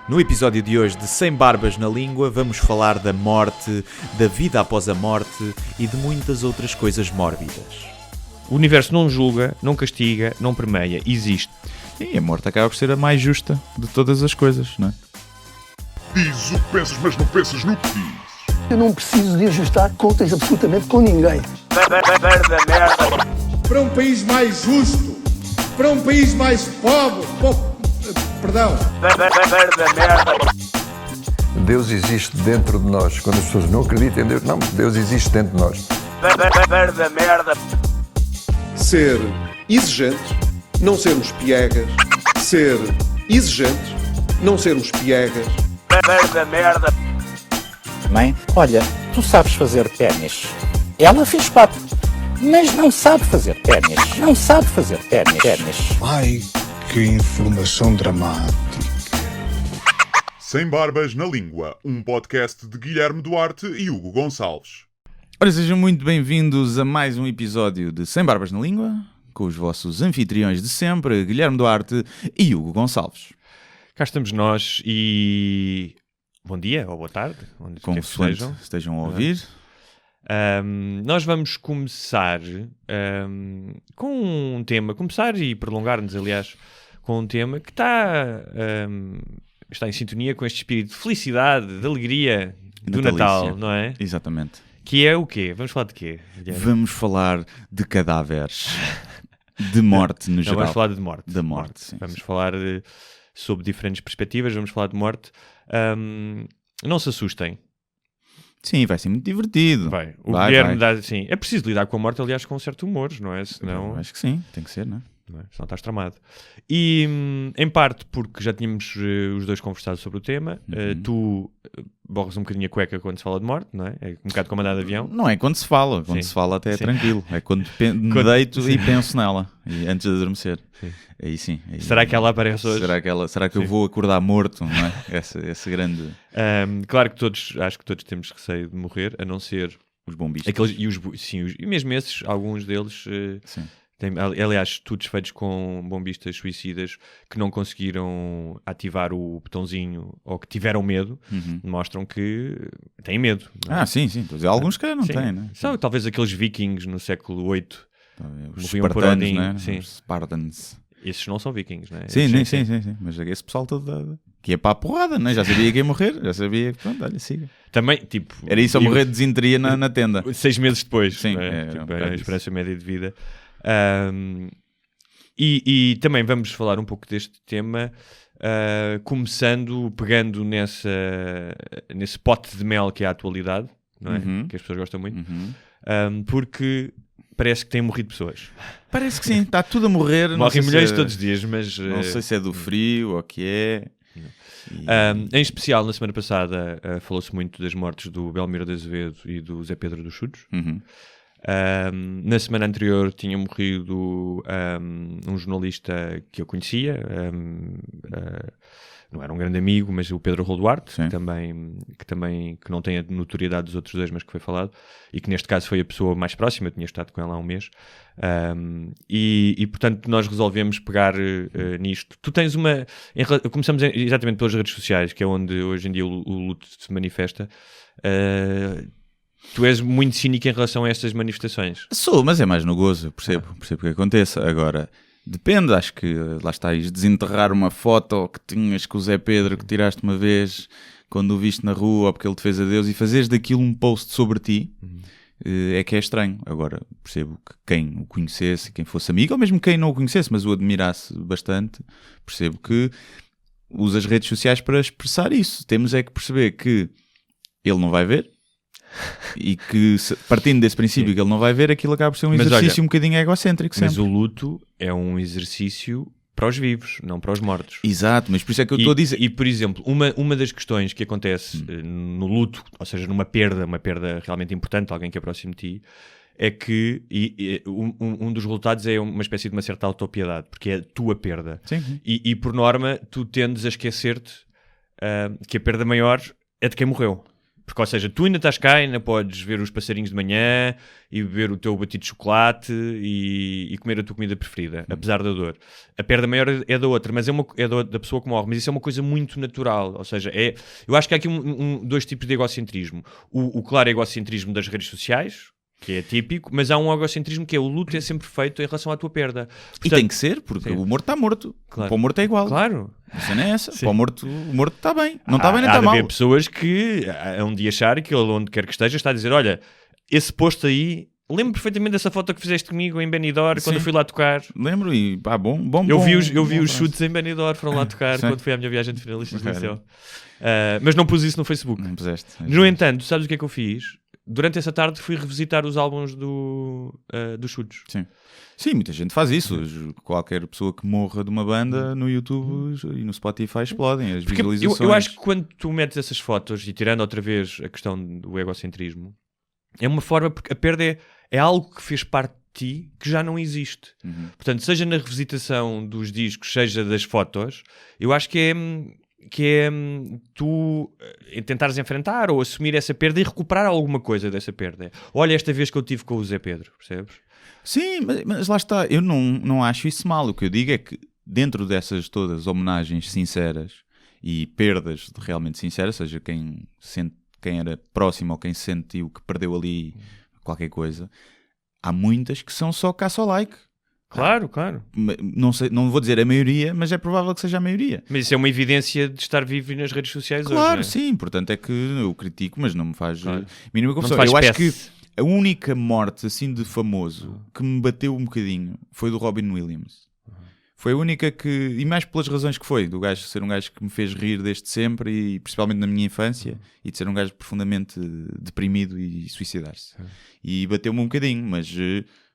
No episódio de hoje de Sem Barbas na Língua vamos falar da morte, da vida após a morte e de muitas outras coisas mórbidas. O universo não julga, não castiga, não permeia, existe. E a morte acaba por ser a mais justa de todas as coisas, não é? Diz o que pensas, mas não pensas no que dizes. Eu não preciso de ajustar contas absolutamente com ninguém. Para um país mais justo, para um país mais pobre, perdão. Deus existe dentro de nós. Quando as pessoas não acreditam em Deus, não, Deus existe dentro de nós. Ser exigente, não sermos piegas. Ser exigente, não sermos piegas. Mãe, olha, tu sabes fazer ténis. Ela fez 4, mas não sabe fazer ténis. Não sabe fazer ténis. Ai, que informação dramática. Sem Barbas na Língua, um podcast de Guilherme Duarte e Hugo Gonçalves. Ora, sejam muito bem-vindos a mais um episódio de Sem Barbas na Língua, com os vossos anfitriões de sempre, Guilherme Duarte e Hugo Gonçalves. Cá estamos nós e... Bom dia ou boa tarde, onde quer que estejam a ouvir. Nós vamos começar com um tema, começar e prolongar-nos, aliás, com um tema que está em sintonia com este espírito de felicidade, de alegria do Natal, não é? Exatamente. Que é o quê? Vamos falar de quê, Guilherme? Vamos falar de cadáveres, de morte no geral. Vamos falar de morte. Da morte, sim. Vamos falar sobre diferentes perspectivas, vamos falar de morte. Não se assustem. Sim, vai ser muito divertido. O Guilherme dá assim. É preciso lidar com a morte, aliás, com um certo humor, não é? Senão... Eu acho que sim, tem que ser, não é? Senão estás tramado. E em parte porque já tínhamos os dois conversado sobre o tema. Tu borras um bocadinho a cueca quando se fala de morte, não é? É um bocado como andar de avião. Não é quando se fala, quando se fala até é tranquilo. É quando me deito e penso nela, e antes de adormecer. Sim. Aí sim. Aí, será que ela aparece hoje? Será que eu vou acordar morto, não é? Esse grande... Claro que acho que todos temos receio de morrer, a não ser... Os bombistas. E mesmo esses, alguns deles... aliás, estudos feitos com bombistas suicidas que não conseguiram ativar o botãozinho ou que tiveram medo, mostram que têm medo. Não é? Sim. Alguns que não têm, não é? São talvez aqueles vikings no século VIII. Os morriam por Odin, né? Sim. Os Spartans. Esses não são vikings, não é? Sim. Mas esse pessoal todo que ia para a porrada, não é? Já sabia que ia morrer, já sabia que, pronto, olha, siga. Também, tipo... Era isso a morrer de desinteria na tenda. 6 meses depois, sim, não é? A esperança média de vida. E também vamos falar um pouco deste tema, pegando nesse pote de mel que é a atualidade, não é? Que as pessoas gostam muito, porque parece que têm morrido pessoas. Parece que sim, está tudo a morrer. Morrem milhões todos os dias, mas... Não sei se é do frio ou o que é. Em especial, na semana passada, falou-se muito das mortes do Belmiro de Azevedo e do Zé Pedro dos Chudos. Na semana anterior tinha morrido um jornalista que eu conhecia, não era um grande amigo, mas o Pedro Roduarte, que não tem a notoriedade dos outros dois, mas que foi falado, e que neste caso foi a pessoa mais próxima. Eu tinha estado com ela há um mês, e portanto nós resolvemos pegar nisto. Tu tens começamos exatamente pelas redes sociais, que é onde hoje em dia o luto se manifesta. Tu és muito cínico em relação a estas manifestações. Sou, mas é mais no gozo, percebo o que aconteça. Agora, depende, acho que lá está, desenterrar uma foto que tinhas com o Zé Pedro, que tiraste uma vez quando o viste na rua ou porque ele te fez adeus, e fazeres daquilo um post sobre ti, é que é estranho. Agora, percebo que quem o conhecesse, quem fosse amigo, ou mesmo quem não o conhecesse, mas o admirasse bastante, percebo que usa as redes sociais para expressar isso. Temos é que perceber que ele não vai ver, e que partindo desse princípio que ele não vai ver, aquilo acaba por ser um exercício um bocadinho egocêntrico sempre. Mas o luto é um exercício para os vivos, não para os mortos. Exato, mas por isso é que eu estou a dizer. E por exemplo, uma das questões que acontece no luto, ou seja, numa perda realmente importante, alguém que é próximo de ti, é que um dos resultados é uma espécie de uma certa autopiedade, porque é a tua perda. Sim. E por norma tu tendes a esquecer-te que a perda maior é de quem morreu. Porque, ou seja, tu ainda estás cá, ainda podes ver os passarinhos de manhã e beber o teu batido de chocolate e comer a tua comida preferida, apesar da dor. A perda maior é da outra, mas é da pessoa que morre. Mas isso é uma coisa muito natural. Ou seja, eu acho que há aqui dois tipos de egocentrismo. O claro egocentrismo das redes sociais, que é típico, mas há um egocentrismo que é o luto é sempre feito em relação à tua perda. Portanto, e tem que ser, porque o morto está morto. Claro. Para o morto é igual. Claro. A cena é essa. Para o morto está bem. Não está bem nem está mal. Há pessoas que hão de achar que ele, onde quer que esteja, está a dizer, olha, esse posto aí, lembro perfeitamente dessa foto que fizeste comigo em Benidorm, quando eu fui lá tocar. Lembro e pá, bom. Eu vi os chutes em Benidorm, foram lá tocar quando fui à minha viagem de finalistas do liceu. Mas não pus isso no Facebook. Não puseste. No entanto, sabes o que é que eu fiz? Durante essa tarde fui revisitar os álbuns dos chutes. Sim, muita gente faz isso. Qualquer pessoa que morra de uma banda no YouTube e no Spotify explodem as visualizações. Eu acho que quando tu metes essas fotos, e tirando outra vez a questão do egocentrismo, é uma forma, porque a perda é algo que fez parte de ti que já não existe. Portanto, seja na revisitação dos discos, seja das fotos, eu acho que é tu tentares enfrentar ou assumir essa perda e recuperar alguma coisa dessa perda. Olha esta vez que eu tive com o Zé Pedro, percebes? Sim, mas lá está, eu não acho isso mal. O que eu digo é que dentro dessas todas homenagens sinceras e perdas realmente sinceras, seja quem era próximo ou quem sentiu que perdeu ali qualquer coisa, há muitas que são só caça ao like. Claro. Não vou dizer a maioria, mas é provável que seja a maioria. Mas isso é uma evidência de estar vivo nas redes sociais hoje, Claro, não é? sim, portanto é que eu critico, mas não me faz mínima confusão. Faz Eu acho que a única morte assim de famoso que me bateu um bocadinho foi do Robin Williams. Foi a única que, e mais pelas razões que foi, do gajo ser um gajo que me fez rir desde sempre e principalmente na minha infância, e de ser um gajo profundamente deprimido e suicidar-se. E bateu-me um bocadinho, mas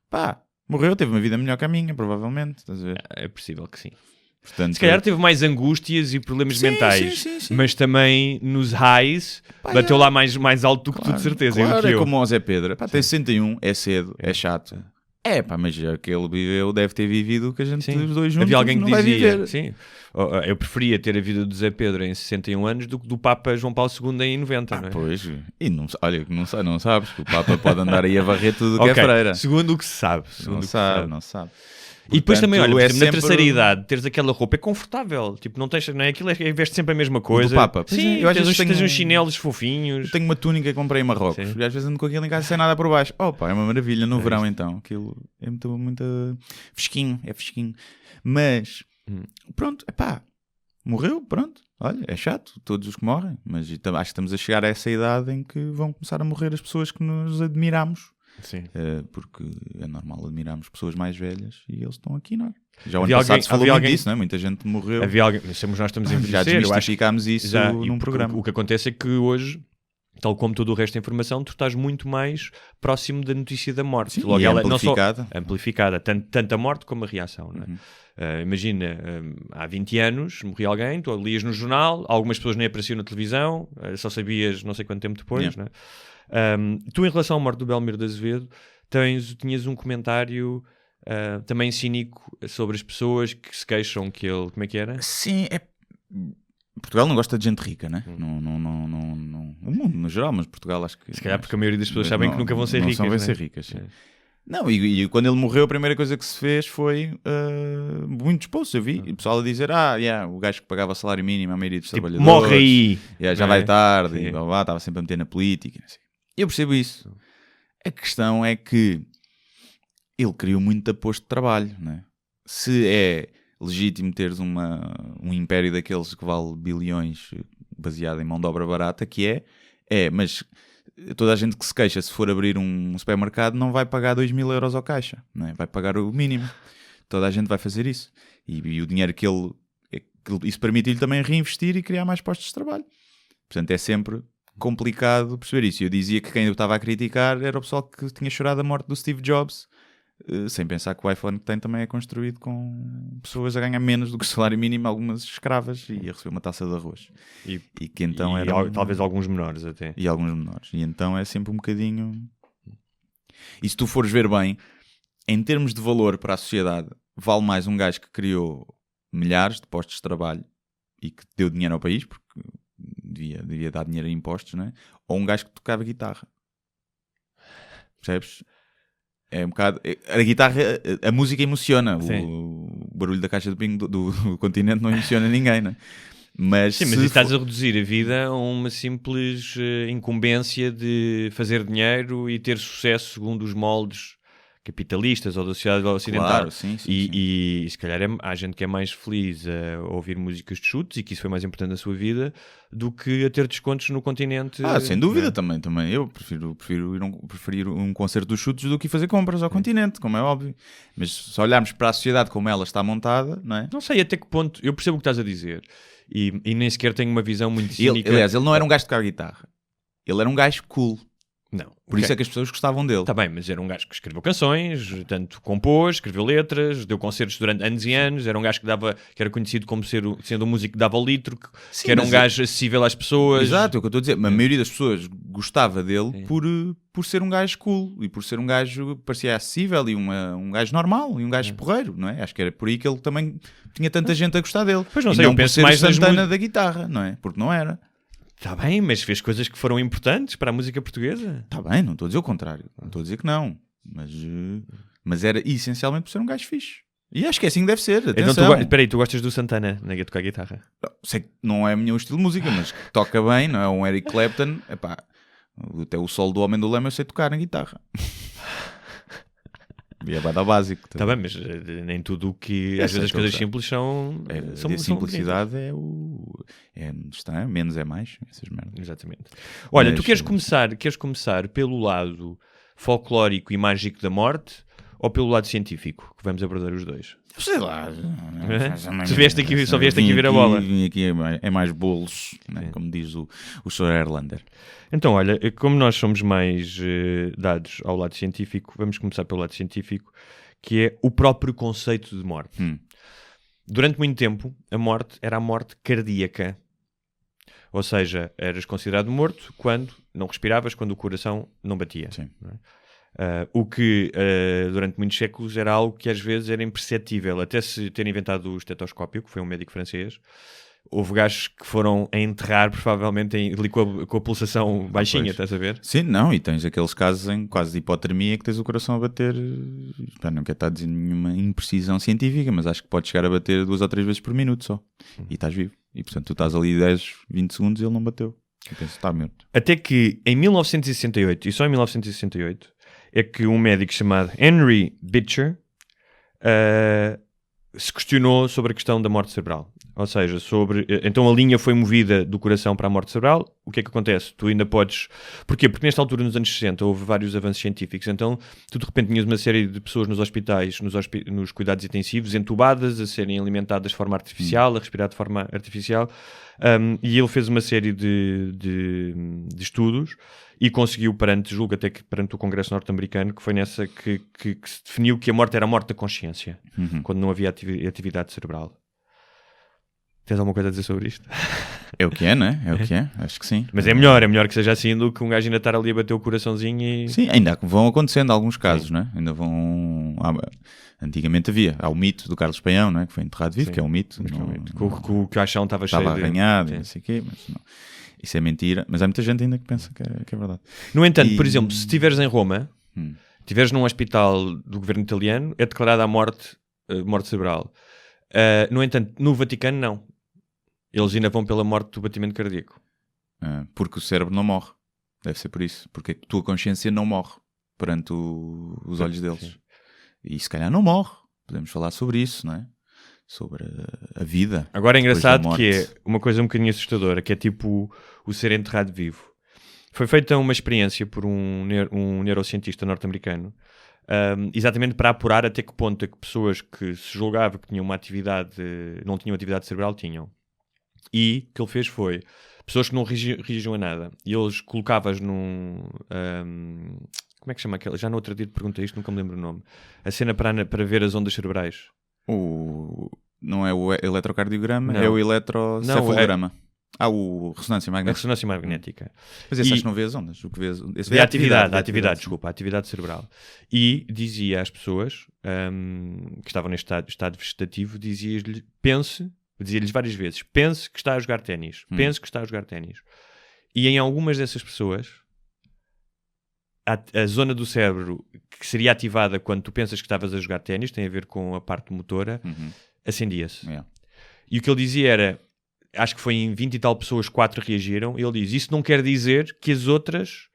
pá, morreu, teve uma vida melhor que a minha, provavelmente. Estás a ver? É possível que sim. Portanto, se calhar teve mais angústias e problemas mentais, sim. mas também nos highs bateu lá mais alto do que tu, de certeza. Claro, é como o Zé Pedro. Pá, tem 61, é cedo, é chato. Pá, mas já que ele viveu, deve ter vivido o que a gente os dois juntos. Havia alguém que não dizia, vai viver. sim, eu preferia ter a vida do Zé Pedro em 61 anos do que do Papa João Paulo II em 90, não é? Pois, e olha, não sabes que o Papa pode andar aí a varrer tudo o que é freira. Segundo o que se sabe. Não sabe. E depois também, olha, sempre... na terceira idade, teres aquela roupa é confortável. Tipo, não tens, não é? Aquilo veste sempre a mesma coisa. Do Papa. Sim, eu acho que tens uns chinelos fofinhos. Eu tenho uma túnica que comprei em Marrocos. E às vezes ando com aquilo em casa sem nada por baixo. Pá, é uma maravilha no verão então. Aquilo é muito fresquinho. É fresquinho. Mas, pronto, morreu, pronto. Olha, é chato, todos os que morrem. Mas acho que estamos a chegar a essa idade em que vão começar a morrer as pessoas que nos admiramos. Sim. Porque é normal admirarmos pessoas mais velhas e eles estão aqui, não é? Já o ano passado se falou muito disso, não é? Muita gente morreu. Nós estamos a envelhecer. Já desmistificámos isso num programa. O que acontece é que hoje, tal como todo o resto da informação, tu estás muito mais próximo da notícia da morte. Sim, logo e ela amplificada. Não só amplificada, tanto a morte como a reação, não é? Imagina, há 20 anos morria alguém, tu lias no jornal, algumas pessoas nem apareciam na televisão, só sabias não sei quanto tempo depois, não é? Tu, em relação à morte do Belmiro de Azevedo, tinhas um comentário também cínico sobre as pessoas que se queixam que ele... Como é que era? Sim, Portugal não gosta de gente rica, né? Não, o mundo no geral, mas Portugal acho que... Se calhar porque a maioria das pessoas sabem que nunca vão ser ricas, não vão ser ricas, sim. Não, e quando ele morreu, a primeira coisa que se fez foi muitos posts, eu vi, e o pessoal a dizer, o gajo que pagava salário mínimo, a maioria dos trabalhadores... Morre aí! Já vai tarde, e estava sempre a meter na política. Assim. Eu percebo isso. A questão é que ele criou muito aposto de trabalho, né? Se é legítimo teres um império daqueles que vale bilhões baseado em mão de obra barata, que mas toda a gente que se queixa, se for abrir um supermercado, não vai pagar 2.000 euros ao caixa, né? Vai pagar o mínimo. Toda a gente vai fazer isso. E o dinheiro que isso permite-lhe também reinvestir e criar mais postos de trabalho. Portanto, é sempre complicado perceber isso. Eu dizia que quem eu estava a criticar era o pessoal que tinha chorado a morte do Steve Jobs, sem pensar que o iPhone que tem também é construído com pessoas a ganhar menos do que o salário mínimo, algumas escravas, e a receber uma taça de arroz. E que então talvez alguns menores até. E alguns menores. E então é sempre um bocadinho... E se tu fores ver bem, em termos de valor para a sociedade, vale mais um gajo que criou milhares de postos de trabalho e que deu dinheiro ao país, porque devia dar dinheiro a impostos, não é? Ou um gajo que tocava guitarra. Percebes? É um bocado... A guitarra, a música emociona. O barulho da caixa de bingo do Continente não emociona ninguém, não é? Mas estás a reduzir a vida a uma simples incumbência de fazer dinheiro e ter sucesso segundo os moldes capitalistas ou da sociedade ocidental. Claro, sim. E se calhar há gente que é mais feliz a ouvir músicas de chutes e que isso foi mais importante na sua vida do que a ter descontos no Continente. Sem dúvida, também. Eu preferir um concerto dos chutes do que fazer compras ao Continente, como é óbvio. Mas se olharmos para a sociedade como ela está montada, não é? Não sei até que ponto, eu percebo o que estás a dizer e nem sequer tenho uma visão muito cínica. Aliás, ele não era um gajo de tocar guitarra. Ele era um gajo cool. Não. Por isso é que as pessoas gostavam dele. Está bem, mas era um gajo que escreveu canções, tanto compôs, escreveu letras, deu concertos durante anos e anos, era um gajo que era conhecido como sendo um músico que dava o litro, que era um gajo acessível às pessoas. Exato, é o que eu estou a dizer. A maioria das pessoas gostava dele por ser um gajo cool e por ser um gajo que parecia acessível e um gajo normal e um gajo porreiro, não é? Acho que era por aí que ele também tinha tanta gente a gostar dele. Pois não sei, eu penso por ser mais o Santana da guitarra, não é? Porque não era. Está bem, mas fez coisas que foram importantes para a música portuguesa. Está bem, não estou a dizer o contrário. Não estou a dizer que não. Mas era essencialmente por ser um gajo fixe. E acho que é assim que deve ser. Atenção. Então, espera aí, tu gostas do Santana na tocar guitarra? Sei que não é o meu estilo de música, mas que toca bem, não é um Eric Clapton. Epá, até o solo do Homem do Leme eu sei tocar na guitarra. E é bada básico. Está bem, mas nem tudo o que... Às vezes as coisas simples são... A simplicidade menos é mais. Essas merdas. Exatamente. Olha, mas, tu queres começar pelo lado folclórico e mágico da morte ou pelo lado científico? Que vamos abordar os dois. Sei lá. Só vieste aqui ver a bola. Vim aqui é mais bolos, né? Como diz o Sr. Erlander. Então, olha, como nós somos mais dados ao lado científico, vamos começar pelo lado científico, que é o próprio conceito de morte. Durante muito tempo, a morte era a morte cardíaca. Ou seja, eras considerado morto quando não respiravas, quando o coração não batia. Sim. Não é? O que durante muitos séculos era algo que às vezes era imperceptível. Até se ter inventado o estetoscópio, que foi um médico francês, houve gajos que foram a enterrar provavelmente ali com a pulsação baixinha, estás a ver? Sim, não, e tens aqueles casos em quase de hipotermia que tens o coração a bater, não quero estar a dizer nenhuma imprecisão científica, mas acho que pode chegar a bater 2 ou 3 vezes por minuto só, e estás vivo. E portanto tu estás ali 10, 20 segundos e ele não bateu. Eu penso, está morto. Até que em 1968, e só em 1968, é que um médico chamado Henry Beecher se questionou sobre a questão da morte cerebral. Ou seja, então a linha foi movida do coração para a morte cerebral. O que é que acontece? Tu ainda podes... Porquê? Porque nesta altura, nos anos 60, houve vários avanços científicos. Então, tu de repente tinhas uma série de pessoas nos hospitais, nos cuidados intensivos, entubadas, a serem alimentadas de forma artificial, a respirar de forma artificial. E ele fez uma série de estudos e conseguiu, julgo até que perante o Congresso norte-americano, que foi nessa que se definiu que a morte era a morte da consciência, quando não havia atividade cerebral. Tens alguma coisa a dizer sobre isto? É o que é, não é? É o que é, acho que sim. Mas é melhor que seja assim do que um gajo ainda estar ali a bater o coraçãozinho e... Sim, ainda vão acontecendo alguns casos, não é? Ainda vão... Antigamente há o mito do Carlos Paião, não é? Que foi enterrado vivo, que é um mito. Que o caixão estava cheio de... Estava arranhado, não sei o quê, mas não. Isso é mentira. Mas há muita gente ainda que pensa que é verdade. No entanto, por exemplo, se estiveres em Roma, estiveres num hospital do governo italiano, é declarada a morte cerebral. No entanto, no Vaticano, não. Eles ainda vão pela morte do batimento cardíaco. Porque o cérebro não morre. Deve ser por isso. Porque a tua consciência não morre perante os olhos deles. Sim. E se calhar não morre. Podemos falar sobre isso, não é? Sobre a vida. Agora é engraçado que é uma coisa um bocadinho assustadora, que é tipo o ser enterrado vivo. Foi feita uma experiência por um neurocientista norte-americano, exatamente para apurar até que ponto é que pessoas que se julgava que tinham não tinham atividade cerebral tinham. E o que ele fez foi pessoas que não reagiam a nada, e eles colocava-as num... como é que chama aquela? Já no outro dia te perguntei isto, nunca me lembro o nome. A cena para ver as ondas cerebrais. Não é o eletrocardiograma, é o eletrocefalograma. O ressonância magnética. A ressonância magnética. Mas esse acho que não vê as ondas. O que vê é a atividade cerebral. E dizia às pessoas que estavam neste estado vegetativo, dizia-lhe, pense dizia-lhes várias vezes, pense que está a jogar ténis, pense que está a jogar ténis. E em algumas dessas pessoas, a zona do cérebro que seria ativada quando tu pensas que estavas a jogar ténis, tem a ver com a parte motora, acendia-se. Yeah. E o que ele dizia era, acho que foi em 20 e tal pessoas, 4 reagiram, ele diz, isso não quer dizer que as outras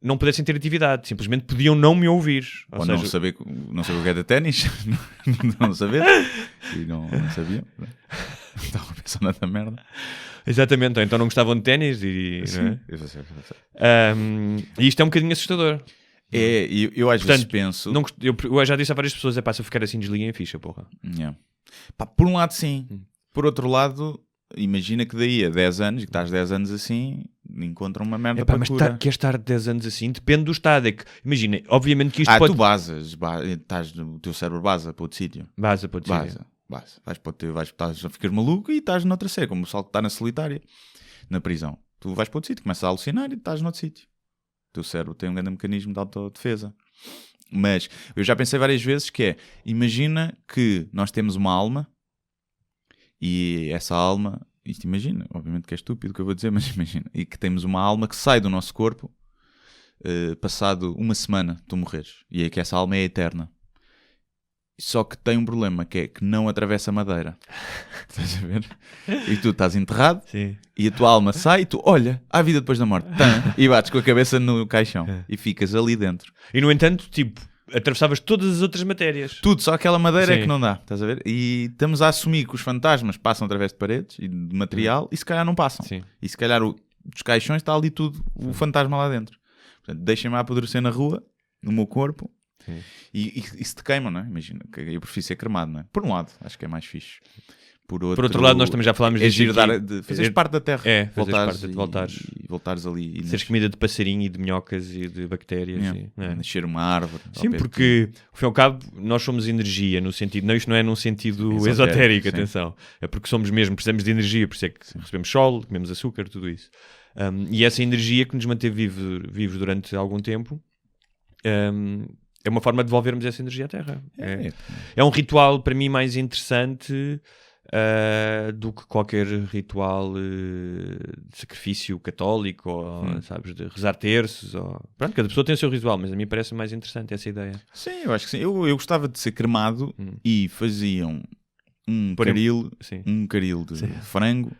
não pudessem ter atividade, simplesmente podiam não me ouvir. Ou seja, não saber o que é de ténis, não saber, e não sabiam. Estavam pensando nessa merda. Exatamente, então não gostavam de ténis e... Sim, não é? eu sei. E isto é um bocadinho assustador. Eu às vezes penso... Eu já disse a várias pessoas, se eu ficar assim desliguem a ficha, porra. Yeah. Pá, por um lado sim, por outro lado, imagina que daí a 10 anos, que estás 10 anos assim, encontram uma merda para mas cura. queres estar 10 anos assim? Depende do estado. É que, imagina, obviamente que isto tu pode... o teu cérebro basa para outro sítio. Basa para outro sítio. Ficas maluco e estás noutra série, como o pessoal que está na solitária, na prisão. Tu vais para outro sítio, começas a alucinar e estás noutro sítio. O teu cérebro tem um grande mecanismo de autodefesa. Mas eu já pensei várias vezes que imagina que nós temos uma alma e essa alma, isto imagina, obviamente que é estúpido o que eu vou dizer, mas imagina, e que temos uma alma que sai do nosso corpo passado uma semana tu morreres, e é que essa alma é eterna. Só que tem um problema, que é que não atravessa madeira. Estás a ver? E tu estás enterrado, sim, e a tua alma sai e tu, olha, há vida depois da morte. E bates com a cabeça no caixão. E ficas ali dentro. E no entanto, tipo, atravessavas todas as outras matérias. Tudo, só aquela madeira sim, é que não dá. Estás a ver? E estamos a assumir que os fantasmas passam através de paredes e de material e se calhar não passam. Sim. E se calhar dos caixões está ali tudo, o fantasma lá dentro. Portanto, deixem-me a apodrecer na rua, no meu corpo. E se te queimam, não é? Imagina, eu prefiro ser cremado, não é? Por um lado, acho que é mais fixe. Por outro lado, nós também já falámos disso. Fazeres parte da terra. Voltares voltares ali. Seres comida de passarinho e de minhocas e de bactérias. Nascer uma árvore. Sim, porque, ao fim e ao cabo, nós somos energia no sentido... Não, isto não é num sentido esotérico, atenção. É porque somos mesmo, precisamos de energia, por isso é que recebemos sol, comemos açúcar, tudo isso. E essa energia que nos manteve vivos durante algum tempo... é uma forma de devolvermos essa energia à Terra. É um ritual, para mim, mais interessante do que qualquer ritual de sacrifício católico, ou, sabes, de rezar terços. Pronto, cada pessoa tem o seu ritual, mas a mim parece mais interessante essa ideia. Sim, eu acho que sim. Eu gostava de ser cremado e faziam um caril de frango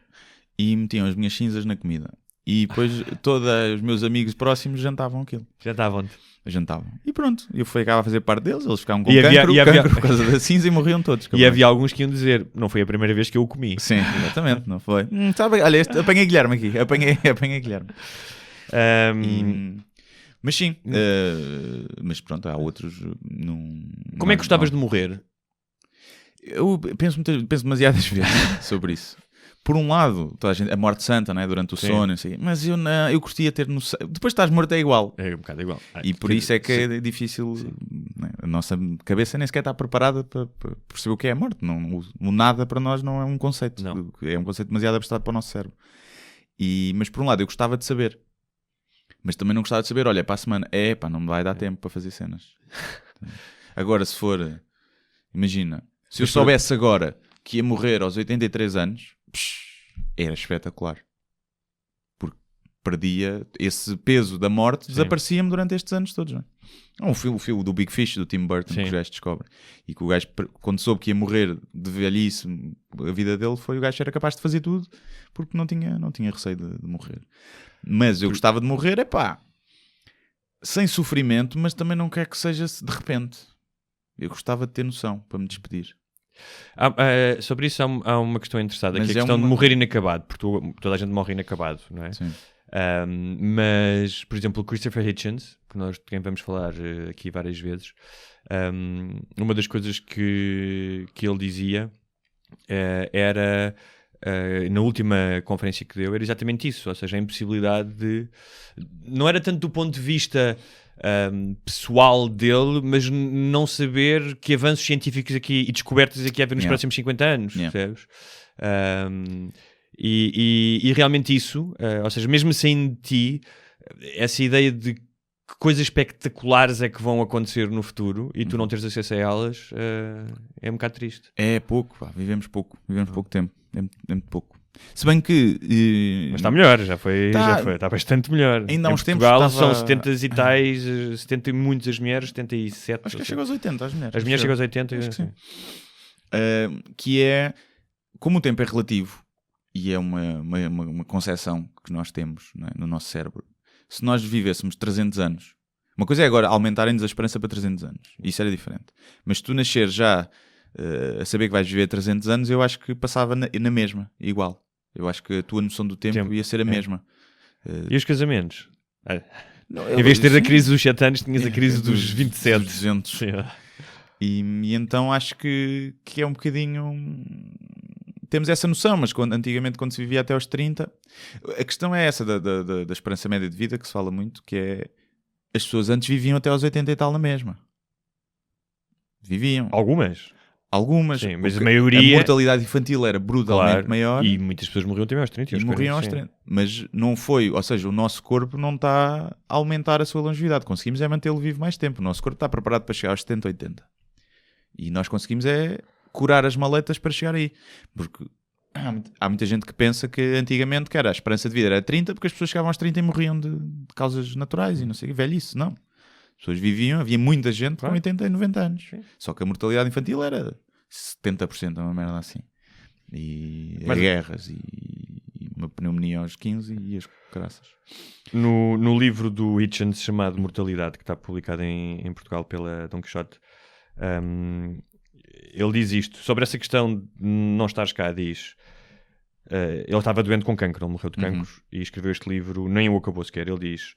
e metiam as minhas cinzas na comida. E depois todos os meus amigos próximos jantavam aquilo. Jantavam. E pronto, eu ficava a fazer parte deles, eles ficavam com cancro por causa da cinza e morriam todos. E havia alguns que iam dizer, não foi a primeira vez que eu o comi. Sim, exatamente, não foi. Sabe, olha, apanhei Guilherme aqui, apanhei Guilherme. Mas sim, mas pronto, há outros... Como é que gostavas de morrer? Eu penso demasiadas vezes sobre isso. Por um lado, a morte santa, né, durante o sono, assim, mas eu curtia ter noção. Depois estás morto é igual. É um bocado igual. E por isso é que é difícil. Né? A nossa cabeça nem sequer está preparada para perceber o que é a morte. O nada para nós não é um conceito. Não. É um conceito demasiado abstrato para o nosso cérebro. Mas por um lado eu gostava de saber. Mas também não gostava de saber, olha, para a semana, não me vai dar tempo para fazer cenas. Agora, se for... Imagina, se eu soubesse agora que ia morrer aos 83 anos... era espetacular, porque perdia esse peso da morte, desaparecia-me durante estes anos todos, não é? O filme do Big Fish do Tim Burton, que os gajos descobrem, e que o gajo, quando soube que ia morrer de velhice, a vida dele foi, o gajo era capaz de fazer tudo porque não tinha receio de morrer. Mas eu gostava de morrer, sem sofrimento, mas também não quero que seja de repente. Eu gostava de ter noção para me despedir. Sobre isso há uma questão interessada, que é a questão de morrer inacabado, porque toda a gente morre inacabado, não é? Sim. Mas, por exemplo, o Christopher Hitchens, que nós vamos falar aqui várias vezes, uma das coisas que ele dizia era, na última conferência que deu, era exatamente isso, ou seja, a impossibilidade de... Não era tanto do ponto de vista... pessoal dele, mas não saber que avanços científicos aqui e descobertas aqui haver nos próximos 50 anos, percebes? E realmente isso, ou seja, mesmo sem ti, essa ideia de que coisas espetaculares é que vão acontecer no futuro e tu não teres acesso a elas, é um bocado triste. É pouco, pá, vivemos pouco tempo, é muito pouco. Se bem que... Mas está melhor, está bastante melhor. Ainda há uns tempos Portugal estava... são 70 e tais, 70 e muitas as mulheres, 77. Acho que chega aos 80 as mulheres. As mulheres chegam aos 80. Acho que sim. Que é, como o tempo é relativo, e é uma concepção que nós temos, não é, no nosso cérebro, se nós vivêssemos 300 anos, uma coisa é agora aumentarem-nos a esperança para 300 anos, isso era diferente, mas se tu nascer já a saber que vais viver 300 anos, eu acho que passava na mesma, igual. Eu acho que a tua noção do tempo ia ser a mesma. E os casamentos? Não, em vez de ter a crise dos 7 anos, tinhas a crise dos 27. Dos 200. E então acho que é um bocadinho... Temos essa noção, mas antigamente quando se vivia até aos 30... A questão é essa da esperança média de vida, que se fala muito, que é... As pessoas antes viviam até aos 80 e tal na mesma. Viviam. Algumas, sim, mas a maioria... A mortalidade infantil era brutalmente maior. E muitas pessoas morriam também aos 30 e morriam aos 30. Mas não foi... Ou seja, o nosso corpo não está a aumentar a sua longevidade. Conseguimos é mantê-lo vivo mais tempo. O nosso corpo está preparado para chegar aos 70, 80. E nós conseguimos é curar as maletas para chegar aí. Porque há muita gente que pensa que antigamente a esperança de vida era 30 porque as pessoas chegavam aos 30 e morriam de causas naturais e não sei, velhice, não. As pessoas viviam, havia muita gente com 80 e 90 anos. Sim. Só que a mortalidade infantil era 70%, uma merda assim. E guerras e uma pneumonia aos 15 e as caraças. No livro do Hitchens chamado Mortalidade, que está publicado em Portugal pela Dom Quixote, ele diz isto, sobre essa questão de não estares cá, diz... ele estava doente com cancro, ele morreu de cancro e escreveu este livro, nem o acabou sequer. Ele diz: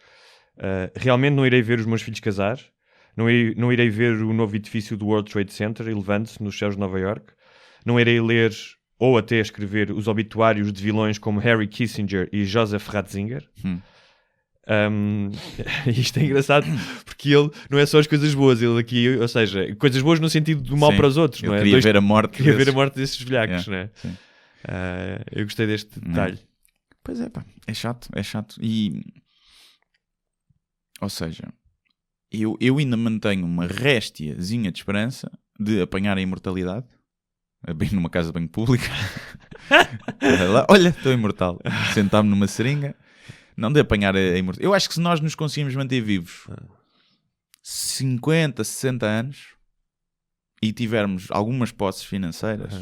realmente não irei ver os meus filhos casar, não irei ver o novo edifício do World Trade Center elevando-se nos céus de Nova York, não irei ler ou até escrever os obituários de vilões como Harry Kissinger e Joseph Ratzinger. Isto é engraçado porque ele não é só as coisas boas, ele aqui, ou seja, coisas boas no sentido do mal para os outros, não é? Queria ver a morte desses velhacos, não é? Eu gostei deste detalhe. Pois é, pá, é chato. E, ou seja, eu ainda mantenho uma réstiazinha de esperança de apanhar a imortalidade, bem numa casa de banho pública. Olha, estou imortal. Sentar-me numa seringa. Não de apanhar a imortalidade. Eu acho que se nós nos conseguimos manter vivos 50, 60 anos e tivermos algumas posses financeiras...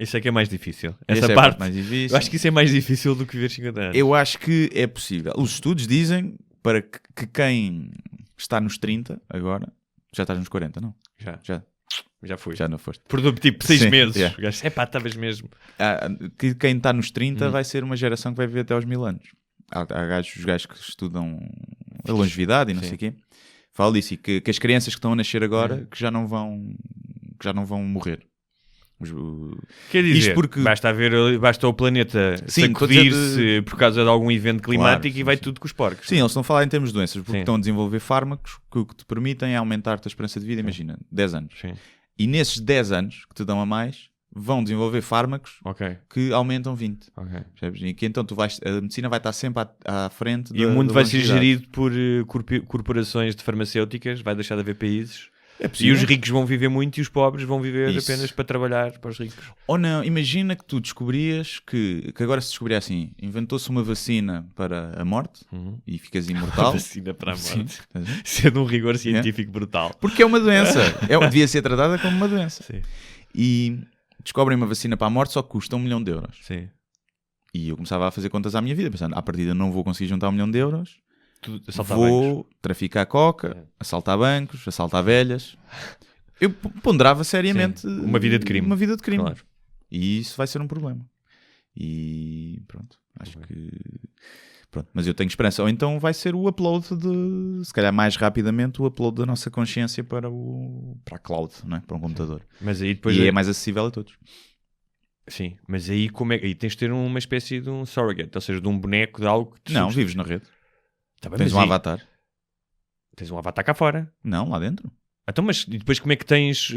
Isso é que é mais difícil. Essa parte mais difícil. Eu acho que isso é mais difícil do que viver 50 anos. Eu acho que é possível. Os estudos dizem para que quem está nos 30 agora... Já estás nos 40, não? Já fui. Já não foste. Por tipo 6 meses. Estavas mesmo. Que quem está nos 30 vai ser uma geração que vai viver até aos 1000 anos. Há os gajos que estudam a longevidade e não sei o quê. Falo disso. E que as crianças que estão a nascer agora que já não vão morrer. Quer dizer, porque... basta o planeta sacudir-se por causa de algum evento climático e vai tudo com os porcos. Sim, eles estão a falar em termos de doenças, porque estão a desenvolver fármacos que o que te permitem é aumentar-te a esperança de vida, imagina, 10 anos. Sim. E nesses 10 anos que te dão a mais, vão desenvolver fármacos que aumentam 20. E que então a medicina vai estar sempre à frente e o mundo vai ser gerido por corporações de farmacêuticas, vai deixar de haver países. E os ricos vão viver muito e os pobres vão viver apenas para trabalhar para os ricos. Ou não, imagina que tu descobrias que agora se descobria assim, inventou-se uma vacina para a morte e ficas imortal. Uma vacina para a morte. Sendo um rigor científico brutal. Porque é uma doença. Devia ser tratada como uma doença. Sim. E descobrem uma vacina para a morte, só que custa 1 milhão de euros. Sim. E eu começava a fazer contas à minha vida, pensando, à partida não vou conseguir juntar 1 milhão de euros. Vou traficar coca, assaltar bancos, assaltar velhas. Eu ponderava seriamente uma vida de crime. Claro. E isso vai ser um problema. E pronto, acho que... Pronto, mas eu tenho esperança. Ou então vai ser o upload se calhar mais rapidamente, o upload da nossa consciência para a cloud, não é? Para um computador. Mas aí depois é mais acessível a todos. Sim, mas aí aí tens de ter uma espécie de um surrogate, ou seja, de um boneco de algo que te vives na rede. Tá bem, tens um avatar. Tens um avatar cá fora. Não, lá dentro. Então, mas depois como é que tens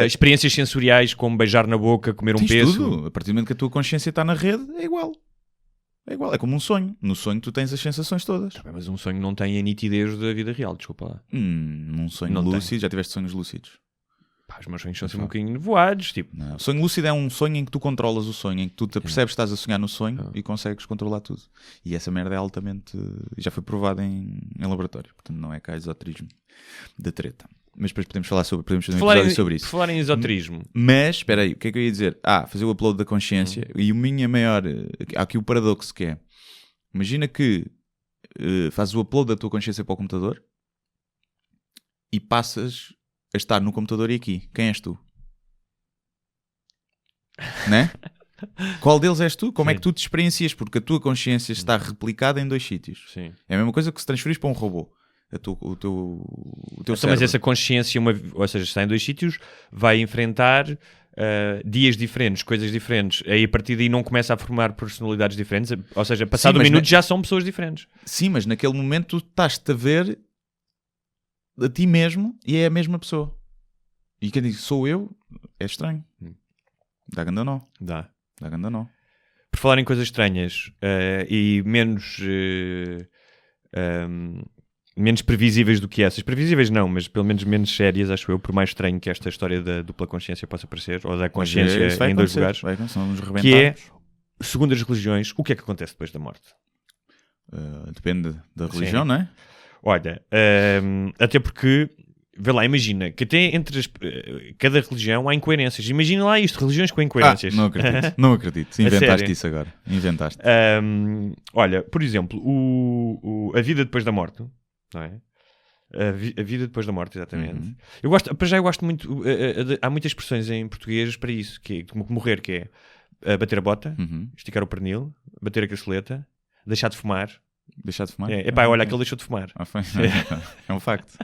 experiências sensoriais como beijar na boca, comer um tens pêssego? Tudo. A partir do momento que a tua consciência está na rede, é igual. É igual, é como um sonho. No sonho tu tens as sensações todas. Mas um sonho não tem a nitidez da vida real, desculpa lá. Num sonho Não lúcido, tem. já tiveste sonhos lúcidos? Pá, os meus sonhos são sempre um bocadinho nevoados, tipo... Não. O sonho lúcido é um sonho em que tu controlas o sonho, em que tu te percebes que estás a sonhar no sonho e consegues controlar tudo. E essa merda é altamente... já foi provada em laboratório. Portanto, não é cá esoterismo da treta. Mas depois podemos fazer um episódio sobre isso. Falar em esoterismo. Mas, espera aí, o que é que eu ia dizer? Fazer o upload da consciência. E o minha maior... Há aqui o paradoxo que é... Imagina que fazes o upload da tua consciência para o computador e passas a estar no computador e aqui. Quem és tu? Né? Qual deles és tu? Como é que tu te experiencias? Porque a tua consciência está replicada em 2 sítios. Sim. É a mesma coisa que se transferires para um robô. O teu Então, cérebro. mas essa consciência, ou seja, está em 2 sítios, vai enfrentar dias diferentes, coisas diferentes. Aí a partir daí não começa a formar personalidades diferentes. Ou seja, passado um minuto já são pessoas diferentes. Sim, mas naquele momento tu estás-te a ver a ti mesmo e é a mesma pessoa. E quem diz sou eu, é estranho. Dá ganda nó. Dá ganda nó. Por falar em coisas estranhas e menos previsíveis do que essas. Previsíveis não, mas pelo menos menos sérias, acho eu, por mais estranho que esta história da dupla consciência possa parecer, ou da consciência em 2 lugares, que é, segundo as religiões, o que é que acontece depois da morte? Depende da religião, não é? Olha, até porque, vê lá, imagina que até entre cada religião há incoerências. Imagina lá isto, religiões com incoerências. Não acredito. Inventaste isso agora. Inventaste. Olha, por exemplo, a vida depois da morte, não é? A vida depois da morte, exatamente. Eu gosto muito. Há muitas expressões em português para isso, que é como morrer, que é bater a bota, esticar o pernil, bater a caçoleta, deixar de fumar. Deixar de fumar? Olha, aquele deixou de fumar. É um facto.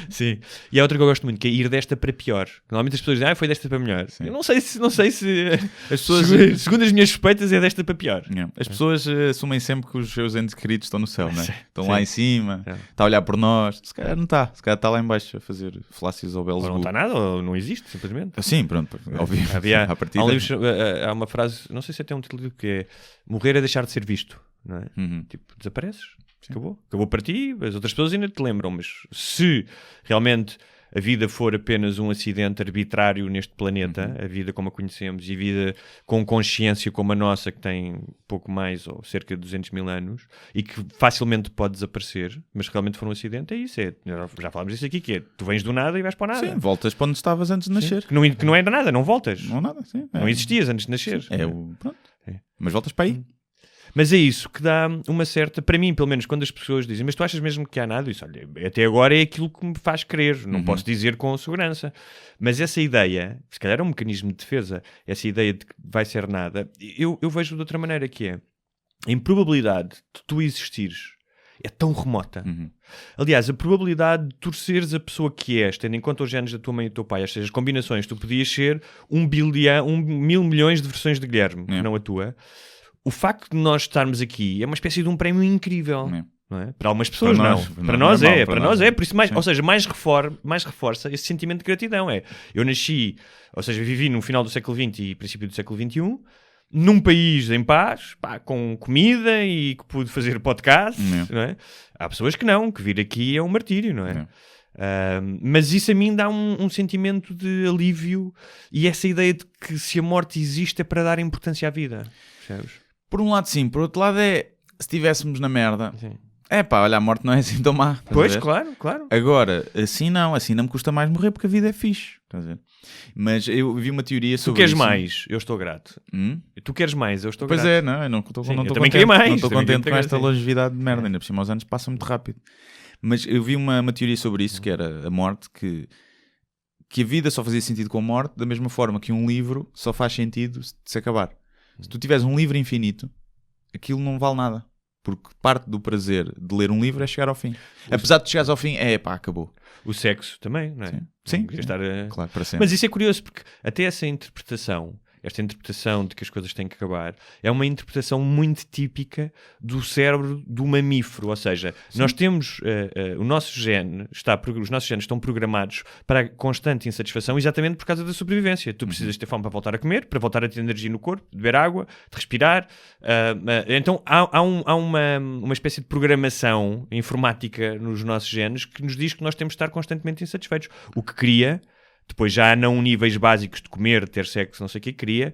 Sim. E há outra que eu gosto muito, que é ir desta para pior. Normalmente as pessoas dizem, foi desta para melhor. Sim. Eu não sei se as pessoas, segundo as minhas suspeitas, é desta para pior. As pessoas assumem sempre que os seus entes queridos estão no céu, não é? Estão lá em cima, está a olhar por nós. Se calhar não está. Se calhar está lá em baixo a fazer falácias ao Belzebu. Ou não está nada, ou não existe, simplesmente. Sim, pronto. Óbvio. Há uma frase, não sei se até um título, que é morrer é deixar de ser visto. Não é? Tipo, desapareces, acabou para ti, as outras pessoas ainda te lembram, mas se realmente a vida for apenas um acidente arbitrário neste planeta, a vida como a conhecemos e a vida com consciência como a nossa, que tem pouco mais ou cerca de 200 mil anos e que facilmente pode desaparecer, mas realmente for um acidente, é isso, já falámos disso aqui, que é, tu vens do nada e vais para o nada. Sim, voltas para onde estavas antes de nascer. Que não é nada, não voltas. Não nada, sim. Não existias antes de nascer. Pronto. Mas voltas para aí. Mas é isso que dá uma certa... Para mim, pelo menos, quando as pessoas dizem mas tu achas mesmo que há nada? Isso, olha, até agora é aquilo que me faz crer. Não posso dizer com segurança. Mas essa ideia, se calhar é um mecanismo de defesa, essa ideia de que vai ser nada, eu vejo de outra maneira, que é a improbabilidade de tu existires é tão remota. Aliás, a probabilidade de tu seres a pessoa que és, tendo em conta os genes da tua mãe e do teu pai, ou seja, as combinações, tu podias ser 1.000 milhões de versões de Guilherme, não a tua. O facto de nós estarmos aqui é uma espécie de um prémio incrível. Não é? Para algumas pessoas para nós é. Por isso ou seja, mais reforça esse sentimento de gratidão. Eu nasci, ou seja, vivi no final do século XX e princípio do século XXI, num país em paz, com comida e que pude fazer podcast. Não é? Há pessoas que não, que vir aqui é um martírio, não é? Mas isso a mim dá um sentimento de alívio e essa ideia de que se a morte existe é para dar importância à vida. Percebes? Por um lado sim, por outro lado se estivéssemos na merda, olha, a morte não é assim tão má. Pois, claro. Agora, assim não me custa mais morrer porque a vida é fixe. Estás a ver? Mas eu vi uma teoria sobre isso. Tu queres isso. mais, eu estou grato. Tu queres mais, eu estou grato. Pois é, não, eu não estou também queria mais. Não estou contente com esta longevidade de merda, ainda por cima os anos passam muito rápido. Mas eu vi uma teoria sobre isso, que era a morte, que a vida só fazia sentido com a morte, da mesma forma que um livro só faz sentido se acabar. Se tu tiveres um livro infinito, aquilo não vale nada. Porque parte do prazer de ler um livro é chegar ao fim. Apesar de chegares ao fim, acabou. O sexo também, não é? Sim. Claro, para sempre. Mas isso é curioso, porque até essa interpretação esta interpretação de que as coisas têm que acabar, é uma interpretação muito típica do cérebro do mamífero. Ou seja, nós temos os nossos genes estão programados para a constante insatisfação exatamente por causa da sobrevivência. Tu precisas ter fome para voltar a comer, para voltar a ter energia no corpo, de beber água, de respirar. Então há uma espécie de programação informática nos nossos genes que nos diz que nós temos de estar constantemente insatisfeitos. O que cria... Depois já não níveis básicos de comer, ter sexo, não sei o que, cria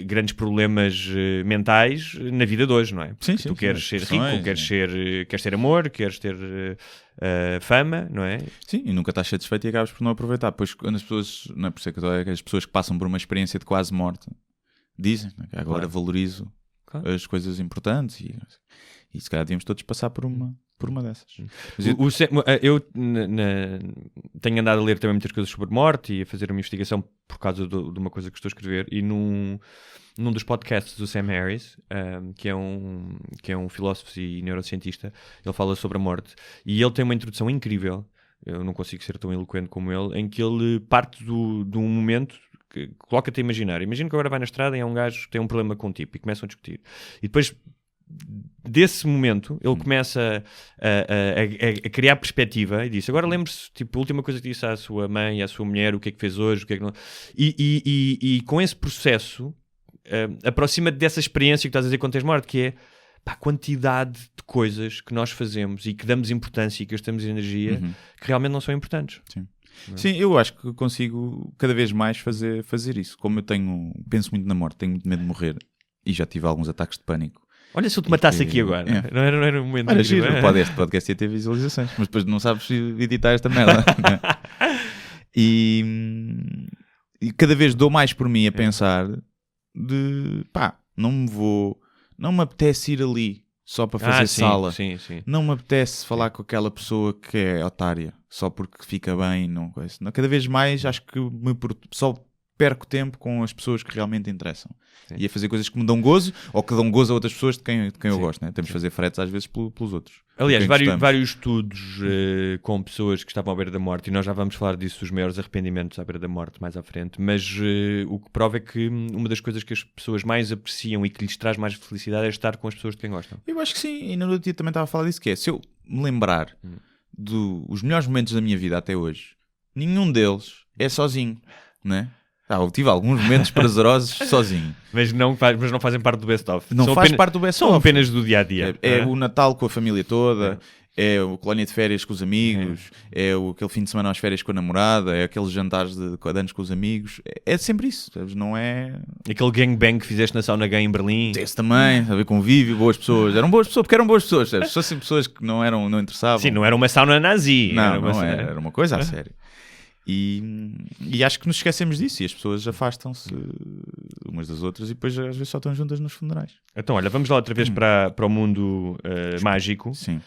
grandes problemas mentais na vida de hoje, não é? Porque tu queres ser rico, queres ter amor, queres ter fama, não é? Sim, e nunca estás satisfeito e acabas por não aproveitar. Pois quando as pessoas, não é por isso que as pessoas que passam por uma experiência de quase morte dizem, né, que agora valorizo as coisas importantes e se calhar devíamos todos passar por uma dessas. Eu tenho andado a ler também muitas coisas sobre morte e a fazer uma investigação por causa de uma coisa que estou a escrever, e num dos podcasts do Sam Harris, que é um filósofo e neurocientista, ele fala sobre a morte, e ele tem uma introdução incrível, eu não consigo ser tão eloquente como ele, em que ele parte de um momento que coloca-te a imaginar. Imagina que agora vai na estrada e é um gajo que tem um problema com um tipo e começam a discutir. E depois desse momento ele começa a criar perspectiva e diz, agora lembre-se, tipo, a última coisa que disse à sua mãe, à sua mulher, o que é que fez hoje, o que é que não... E com esse processo aproxima-te dessa experiência que estás a dizer quando tens morte, que é a quantidade de coisas que nós fazemos e que damos importância e que gastamos energia que realmente não são importantes. Sim, eu acho que consigo cada vez mais fazer isso. Como eu penso muito na morte, tenho muito medo de morrer e já tive alguns ataques de pânico. Olha, se eu te matasse aqui agora, não era um momento... Olha, giro, este podcast ia ter visualizações, mas depois não sabes editar esta merda. E cada vez dou mais por mim a pensar não me apetece ir ali só para fazer sala. Sim. Não me apetece falar com aquela pessoa que é otária, só porque fica bem. Cada vez mais acho que só perco tempo com as pessoas que realmente interessam. Sim. E a fazer coisas que me dão gozo ou que dão gozo a outras pessoas de quem eu gosto. Né? Temos de fazer fretes às vezes pelos outros. Aliás, vários estudos com pessoas que estavam à beira da morte, e nós já vamos falar disso, dos maiores arrependimentos à beira da morte mais à frente, mas o que prova é que uma das coisas que as pessoas mais apreciam e que lhes traz mais felicidade é estar com as pessoas de quem gostam. Eu acho que sim, e no outro dia também estava a falar disso, que é, se eu me lembrar dos melhores momentos da minha vida até hoje, nenhum deles é sozinho, né? Eu tive alguns momentos prazerosos sozinho. Mas não fazem parte do best-of. Não faz parte do best-of. São apenas do dia-a-dia. É o Natal com a família toda, é o colónia de férias com os amigos, é aquele fim de semana às férias com a namorada, é aqueles jantares de anos com os amigos. É sempre isso, não é... Aquele gangbang que fizeste na sauna gay em Berlim. Esse também, a ver convívio, boas pessoas. Eram boas pessoas, porque eram boas pessoas. Se fossem pessoas que não interessavam. Sim, não era uma sauna nazi. Era uma coisa a sério. E acho que nos esquecemos disso e as pessoas afastam-se umas das outras e depois às vezes só estão juntas nos funerais. Então, olha, vamos lá outra vez para o mundo mágico. Sim.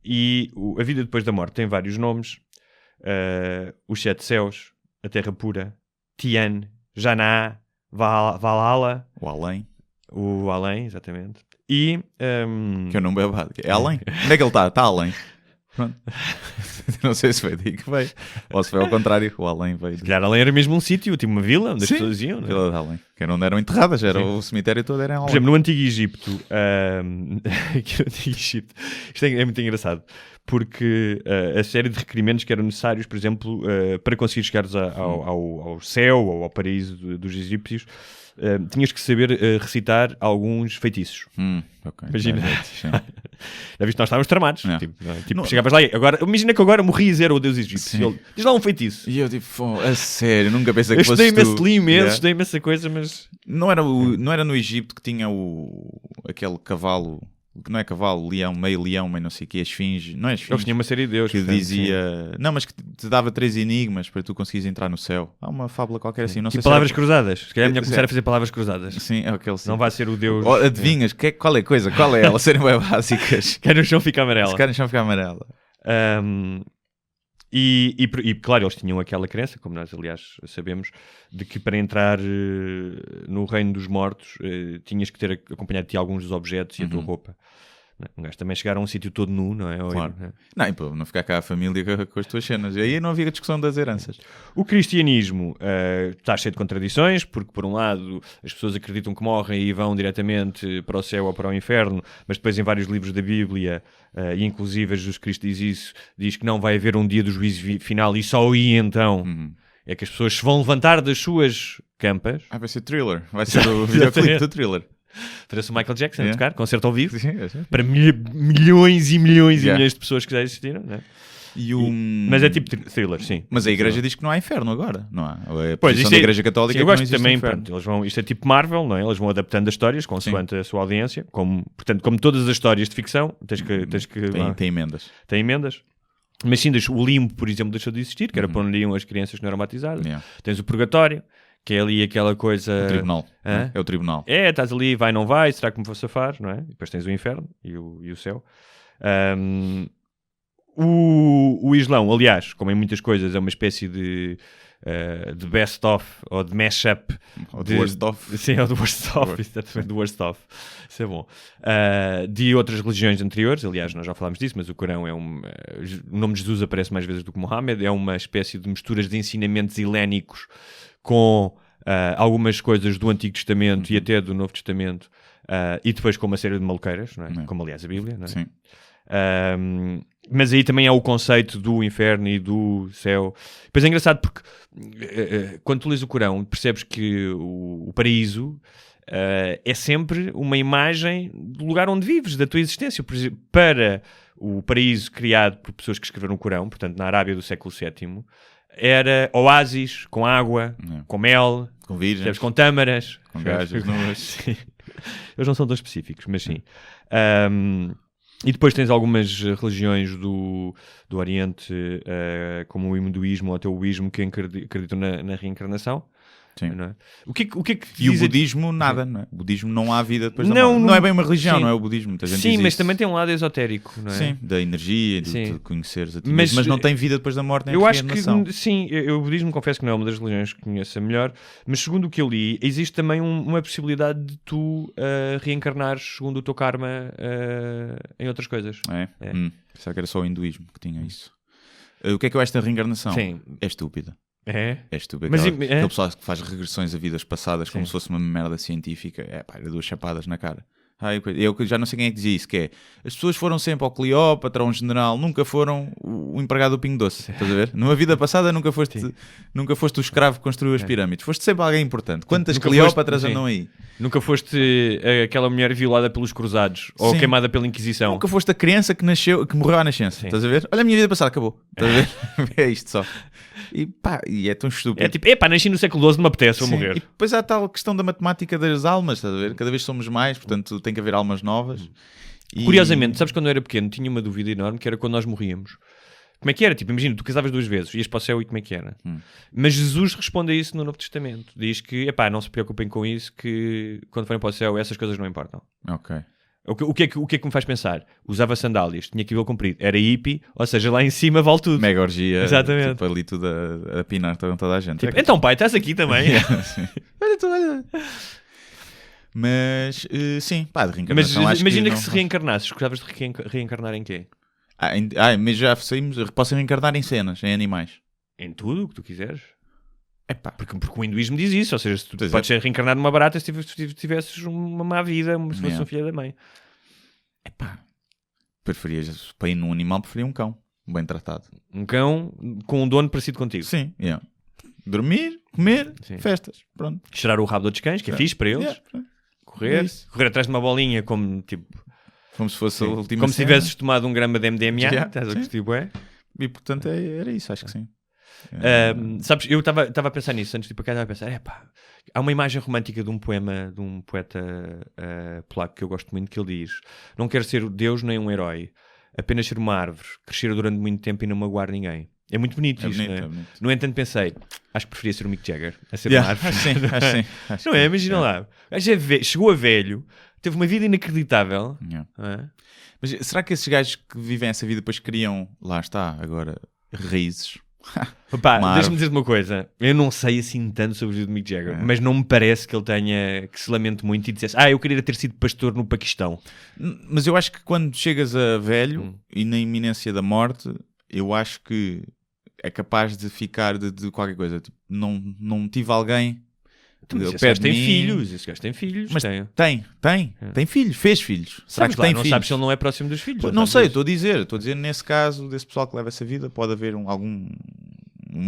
E a vida depois da morte tem vários nomes. Os Sete Céus, a Terra Pura, Tian, Janaá, Valhalla. O Além, exatamente. E... que eu não bebo. É além? Onde é que ele está? Está além. Pronto. Não sei se foi daí que veio ou se foi ao contrário, o além veio. Se calhar além era mesmo um sítio, tipo uma vila onde as pessoas iam, não é? Vila de Além, que não eram enterradas, era o cemitério todo era em Além. Por exemplo, no Antigo Egito, isto é muito engraçado, porque a série de requerimentos que eram necessários, por exemplo, para conseguir chegares ao céu ou ao paraíso dos egípcios, tinhas que saber recitar alguns feitiços. Okay. Imagina. Já viste, nós estávamos tramados. Tipo, chegavas lá e agora, imagina que agora morrias era o deus egípcio. Diz lá um feitiço. E eu tipo, a sério, nunca pensei que fosse tu. Estudei imensa coisa, mas... Não era no Egito que tinha aquele cavalo... Que não é cavalo, meio leão, meio não sei o que, a esfinge, não é esfinge? Eles tinham uma série de deuses. Que dizia... Sim. Não, mas que te dava 3 enigmas para tu conseguires entrar no céu. Há uma fábula qualquer assim, não sei se palavras cruzadas. Se calhar é melhor começar a fazer palavras cruzadas. Sim, é aquele sim. Não vai ser o deus... Adivinhas, qual é a coisa? Qual é? Elas serem bem básicas. Quer no chão fica amarela. Quer no chão fica amarela. E claro, eles tinham aquela crença, como nós aliás sabemos, de que para entrar no reino dos mortos tinhas que ter acompanhado-te alguns dos objetos e a tua roupa. Um gajo também chegar a um sítio todo nu, não é? Claro. Não, e pô, não ficar cá a família com as tuas cenas. E aí não havia discussão das heranças. O cristianismo está cheio de contradições, porque por um lado as pessoas acreditam que morrem e vão diretamente para o céu ou para o inferno, mas depois em vários livros da Bíblia, e inclusive Jesus Cristo diz isso, diz que não vai haver um dia do juízo final e só aí então é que as pessoas se vão levantar das suas campas. Vai ser Thriller. Vai ser o videoclipe do Thriller. Parece o Michael Jackson a tocar, concerto ao vivo, para milhões e milhões e milhões de pessoas que já existiram, não é? Mas é tipo Thriller, sim. Mas a igreja diz que não há inferno agora, não há? A pois, posição da igreja católica sim, eu que não gosto existe também, inferno. pronto, isto é tipo Marvel, não é? Eles vão adaptando as histórias consoante a sua audiência, portanto, como todas as histórias de ficção, Tem emendas. Tem emendas. Mas sim, o limbo, por exemplo, deixou de existir, que era para onde iam as crianças não aromatizadas. Tens o purgatório, que é ali aquela coisa... O tribunal. É o tribunal. Estás ali, vai, não vai, será que me vou safar, não é? E depois tens o inferno e o céu. O Islão, aliás, como em muitas coisas, é uma espécie de best-of ou de mash-up. Ou de worst-of. Sim, ou de worst-of, exatamente, do worst-of. Isso é bom. De outras religiões anteriores, aliás, nós já falámos disso, mas o Corão é o nome de Jesus aparece mais vezes do que Mohammed, é uma espécie de misturas de ensinamentos helénicos com algumas coisas do Antigo Testamento e até do Novo Testamento, e depois com uma série de maluqueiras, não é? Como aliás a Bíblia, não é? Sim. Mas aí também há o conceito do inferno e do céu. Depois é engraçado porque quando tu lês o Corão percebes que o paraíso é sempre uma imagem do lugar onde vives, da tua existência. Por exemplo, para o paraíso criado por pessoas que escreveram o Corão, portanto na Arábia do século VII, era oásis, com água, com mel, com virgens, com tâmaras, com gajas nuas. Eles não são tão específicos, mas sim. E depois tens algumas religiões do Oriente, como o hinduísmo ou até o budismo, que acreditam na reencarnação. Sim. Não é? O que é que e o budismo, nada, não é? O budismo não há vida depois da morte. Não é bem uma religião, não é o budismo. Muita gente diz mas isso. também tem um lado esotérico, não é? Sim, da energia, de conheceres a ti mesmo. Mas não tem vida depois da morte nem eu acho reencarnação. que, sim, o budismo confesso que não é uma das religiões que conheço a melhor, mas segundo o que eu li, existe também uma possibilidade de tu reencarnares segundo o teu karma em outras coisas. Pensava que era só o hinduísmo que tinha isso. O que é que eu acho da reencarnação? Sim. É estúpida. É estúpido. Mas aquele pessoal que faz regressões a vidas passadas como se fosse uma merda científica, era duas chapadas na cara. Eu já não sei quem é que dizia isso, que é as pessoas foram sempre ao Cleópatra, a um general, nunca foram o empregado do Pingo Doce, estás a ver? Numa vida passada nunca foste o escravo que construiu as pirâmides, foste sempre alguém importante. Quantas Cleópatras andam aí? Nunca foste aquela mulher violada pelos cruzados ou queimada pela Inquisição. Nunca foste a criança que morreu à nascença, estás a ver? Olha a minha vida passada, acabou, estás a ver? É isto só. E é tão estúpido. É tipo, nasci no século XII, não me apetece, vou morrer. E depois há a tal questão da matemática das almas, estás a ver? Cada vez somos mais, portanto tem que haver almas novas. Curiosamente, sabes, quando eu era pequeno tinha uma dúvida enorme, que era quando nós morríamos. Como é que era? Tipo, imagina, tu casavas 2 vezes, ias para o céu e como é que era? Mas Jesus responde a isso no Novo Testamento. Diz que, não se preocupem com isso, que quando forem para o céu essas coisas não importam. Ok. O que é que me faz pensar? Usava sandálias, tinha cabelo comprido, era hippie, ou seja, lá em cima vale tudo. Mega orgia. Exatamente. Tipo, ali tudo a pinar toda a gente. Tipo, então pai, estás aqui também. Olha tu, olha. Mas, sim, de reencarnação mas acho imagina que não... se reencarnasses, gostavas de reencarnar em quê? Mas já saímos, posso reencarnar em cenas, em animais. Em tudo o que tu quiseres. Porque o hinduísmo diz isso, ou seja, se tu podes ser reencarnado numa barata se tivesses uma má vida, se fosse um filho da mãe. Preferias, para ir num animal, preferia um cão, bem tratado. Um cão com um dono parecido contigo. Sim, dormir, comer, festas, pronto. Cheirar o rabo de outros cães, que é fixe para eles. Correr atrás de uma bolinha como se fosse a última como se tivesses tomado 1 grama de MDMA. Estás a curtir, E portanto era isso, acho que sim. Sabes, eu estava a pensar nisso antes de ir para cá, estava a pensar, há uma imagem romântica de um poema de um poeta polaco que eu gosto muito, que ele diz: não quero ser Deus nem um herói, apenas ser uma árvore, crescer durante muito tempo e não magoar ninguém. É muito bonito isso, não é? Bonito. No entanto pensei, acho que preferia ser o Mick Jagger a ser uma árvore. Acho não é? Imagina lá, chegou a velho, teve uma vida inacreditável. Mas será que esses gajos que vivem essa vida depois criam, lá está, agora, raízes? Pá, Uma deixa-me árvore. dizer uma coisa. Eu não sei assim tanto sobre o Mick Jagger, mas não me parece que ele tenha, que se lamente muito e dissesse, eu queria ter sido pastor no Paquistão. Mas eu acho que quando chegas a velho e na iminência da morte, eu acho que é capaz de ficar de qualquer coisa. Tipo, não tive alguém Esse perto gajo de tem mim. filhos, esse gajo tem filhos. Mas tem. tem filhos, fez filhos. Será Sabes que lá, tem não filhos? sabes se ele não é próximo dos filhos. Não sei, estou a dizer nesse caso, desse pessoal que leva essa vida, pode haver algum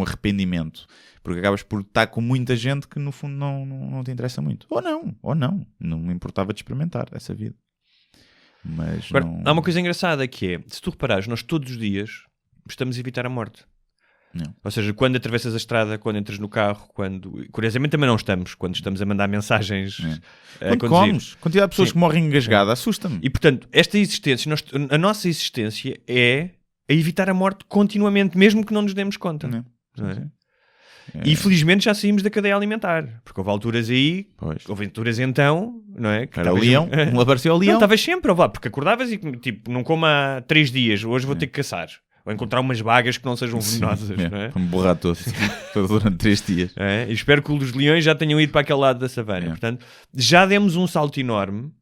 arrependimento, porque acabas por estar com muita gente que no fundo não te interessa muito. Ou não me importava de experimentar essa vida. Mas Agora, não... há uma coisa engraçada que é, se tu reparares, nós todos os dias estamos a evitar a morte. Não. Ou seja, quando atravessas a estrada, quando entras no carro, curiosamente também não estamos, quando estamos a mandar mensagens a Quando conduzir. comes, quantidade de pessoas que morrem engasgadas, assusta-me. E portanto, esta existência, a nossa existência é a evitar a morte continuamente, mesmo que não nos demos conta. Não é? Sim. E felizmente já saímos da cadeia alimentar, porque houve alturas aí, Pois. houve alturas então, não é? Que Era o estavas- leão, apareceu o Não, leão. estavas sempre, ó, porque acordavas e tipo, não como há 3 dias, hoje vou ter que caçar. Ou encontrar umas vagas que não sejam venenosas, não é? Para-me borrar todo durante 3 dias. E espero que os leões já tenham ido para aquele lado da savana. Portanto, já demos um salto enorme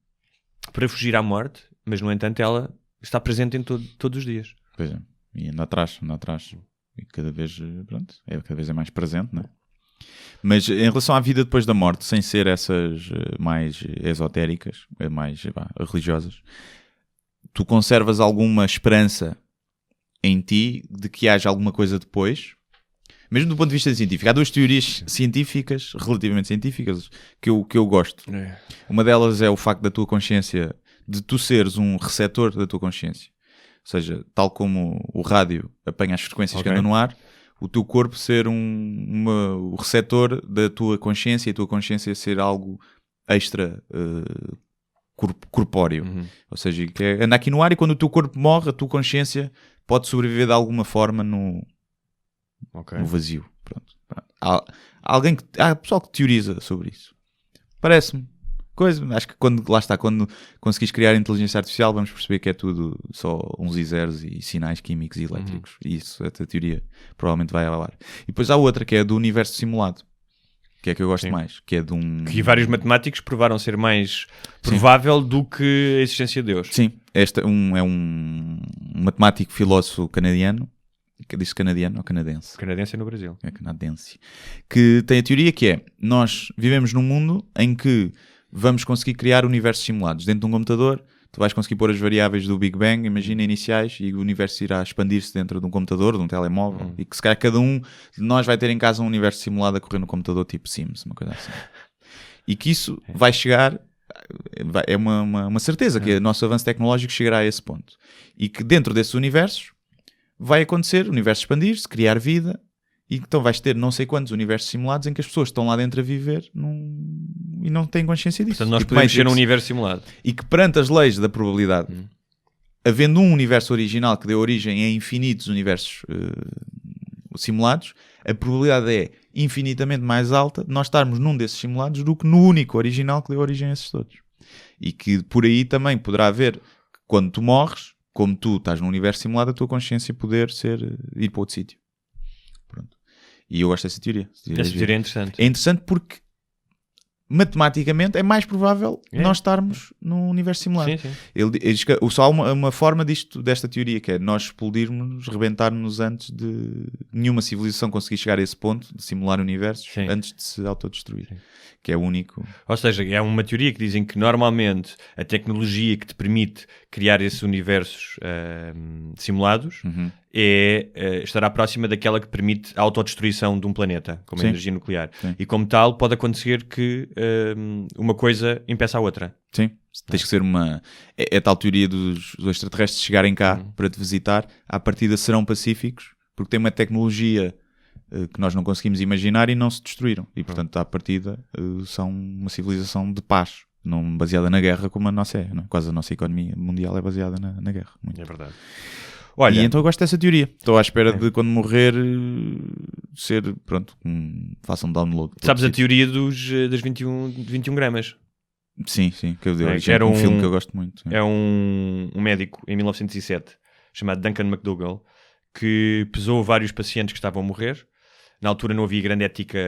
para fugir à morte, mas no entanto ela está presente em todos os dias. Pois é. E anda atrás. E cada vez, cada vez é mais presente, não é? Mas em relação à vida depois da morte, sem ser essas mais esotéricas, mais religiosas, tu conservas alguma esperança em ti de que haja alguma coisa depois? Mesmo do ponto de vista científico. Há 2 teorias científicas, relativamente científicas, que eu gosto. Uma delas é o facto da tua consciência, de tu seres um receptor da tua consciência. Ou seja, tal como o rádio apanha as frequências que andam no ar, o teu corpo ser o receptor da tua consciência e a tua consciência ser algo extra corpóreo. Ou seja, que anda aqui no ar e quando o teu corpo morre, a tua consciência pode sobreviver de alguma forma no vazio. Pronto. Há pessoal que teoriza sobre isso. Parece-me. Acho que quando conseguis criar a inteligência artificial, vamos perceber que é tudo só uns e zeros e sinais químicos e elétricos. E isso, essa teoria, provavelmente vai ao ar. E depois há outra, que é do universo simulado, que é que eu gosto mais, que é de um... Que vários matemáticos provaram ser mais provável do que a existência de Deus. Sim, este é um matemático filósofo canadiano, que disse canadiano ou canadense? Canadense é no Brasil. É canadense. Que tem a teoria que é, nós vivemos num mundo em que vamos conseguir criar universos simulados. Dentro de um computador, tu vais conseguir pôr as variáveis do Big Bang, imagina, iniciais, e o universo irá expandir-se dentro de um computador, de um telemóvel, e que se calhar cada um de nós vai ter em casa um universo simulado a correr no computador, tipo Sims, uma coisa assim. E que isso vai chegar, é uma certeza, que o nosso avanço tecnológico chegará a esse ponto. E que dentro desses universos vai acontecer, o universo expandir-se, criar vida, e então vais ter não sei quantos universos simulados em que as pessoas estão lá dentro a viver e não têm consciência disso. Portanto, nós Tipo podemos Matrix. ser um universo simulado. E que perante as leis da probabilidade, havendo um universo original que deu origem a infinitos universos simulados, a probabilidade é infinitamente mais alta de nós estarmos num desses simulados do que no único original que deu origem a esses todos. E que por aí também poderá haver, quando tu morres, como tu estás num universo simulado, a tua consciência poder ir para outro sítio. Pronto. E eu gosto dessa teoria. Essa teoria é interessante. É interessante porque matematicamente é mais provável nós estarmos num universo simulado. Sim. Ele diz que só há uma forma desta teoria, que é nós explodirmos, rebentarmos antes de nenhuma civilização conseguir chegar a esse ponto de simular universos antes de se autodestruir. Que é o único. Ou seja, é uma teoria que dizem que normalmente a tecnologia que te permite criar esses universos simulados estará próxima daquela que permite a autodestruição de um planeta, como a energia nuclear. Sim. E como tal, pode acontecer que uma coisa impeça a outra. Sim. Tens que ser É a tal teoria dos extraterrestres chegarem cá para te visitar, à partida serão pacíficos, porque têm uma tecnologia que nós não conseguimos imaginar e não se destruíram. E, portanto, à partida, são uma civilização de paz, não baseada na guerra como a nossa é. Não é? Quase a nossa economia mundial é baseada na guerra. Muito. É verdade. Olha, e então eu gosto dessa teoria. Estou à espera de, quando morrer, façam download. Sabes a teoria das 21 gramas? Sim, que eu dei origem era um filme que eu gosto muito. É um médico, em 1907, chamado Duncan McDougall, que pesou vários pacientes que estavam a morrer. Na altura não havia grande ética,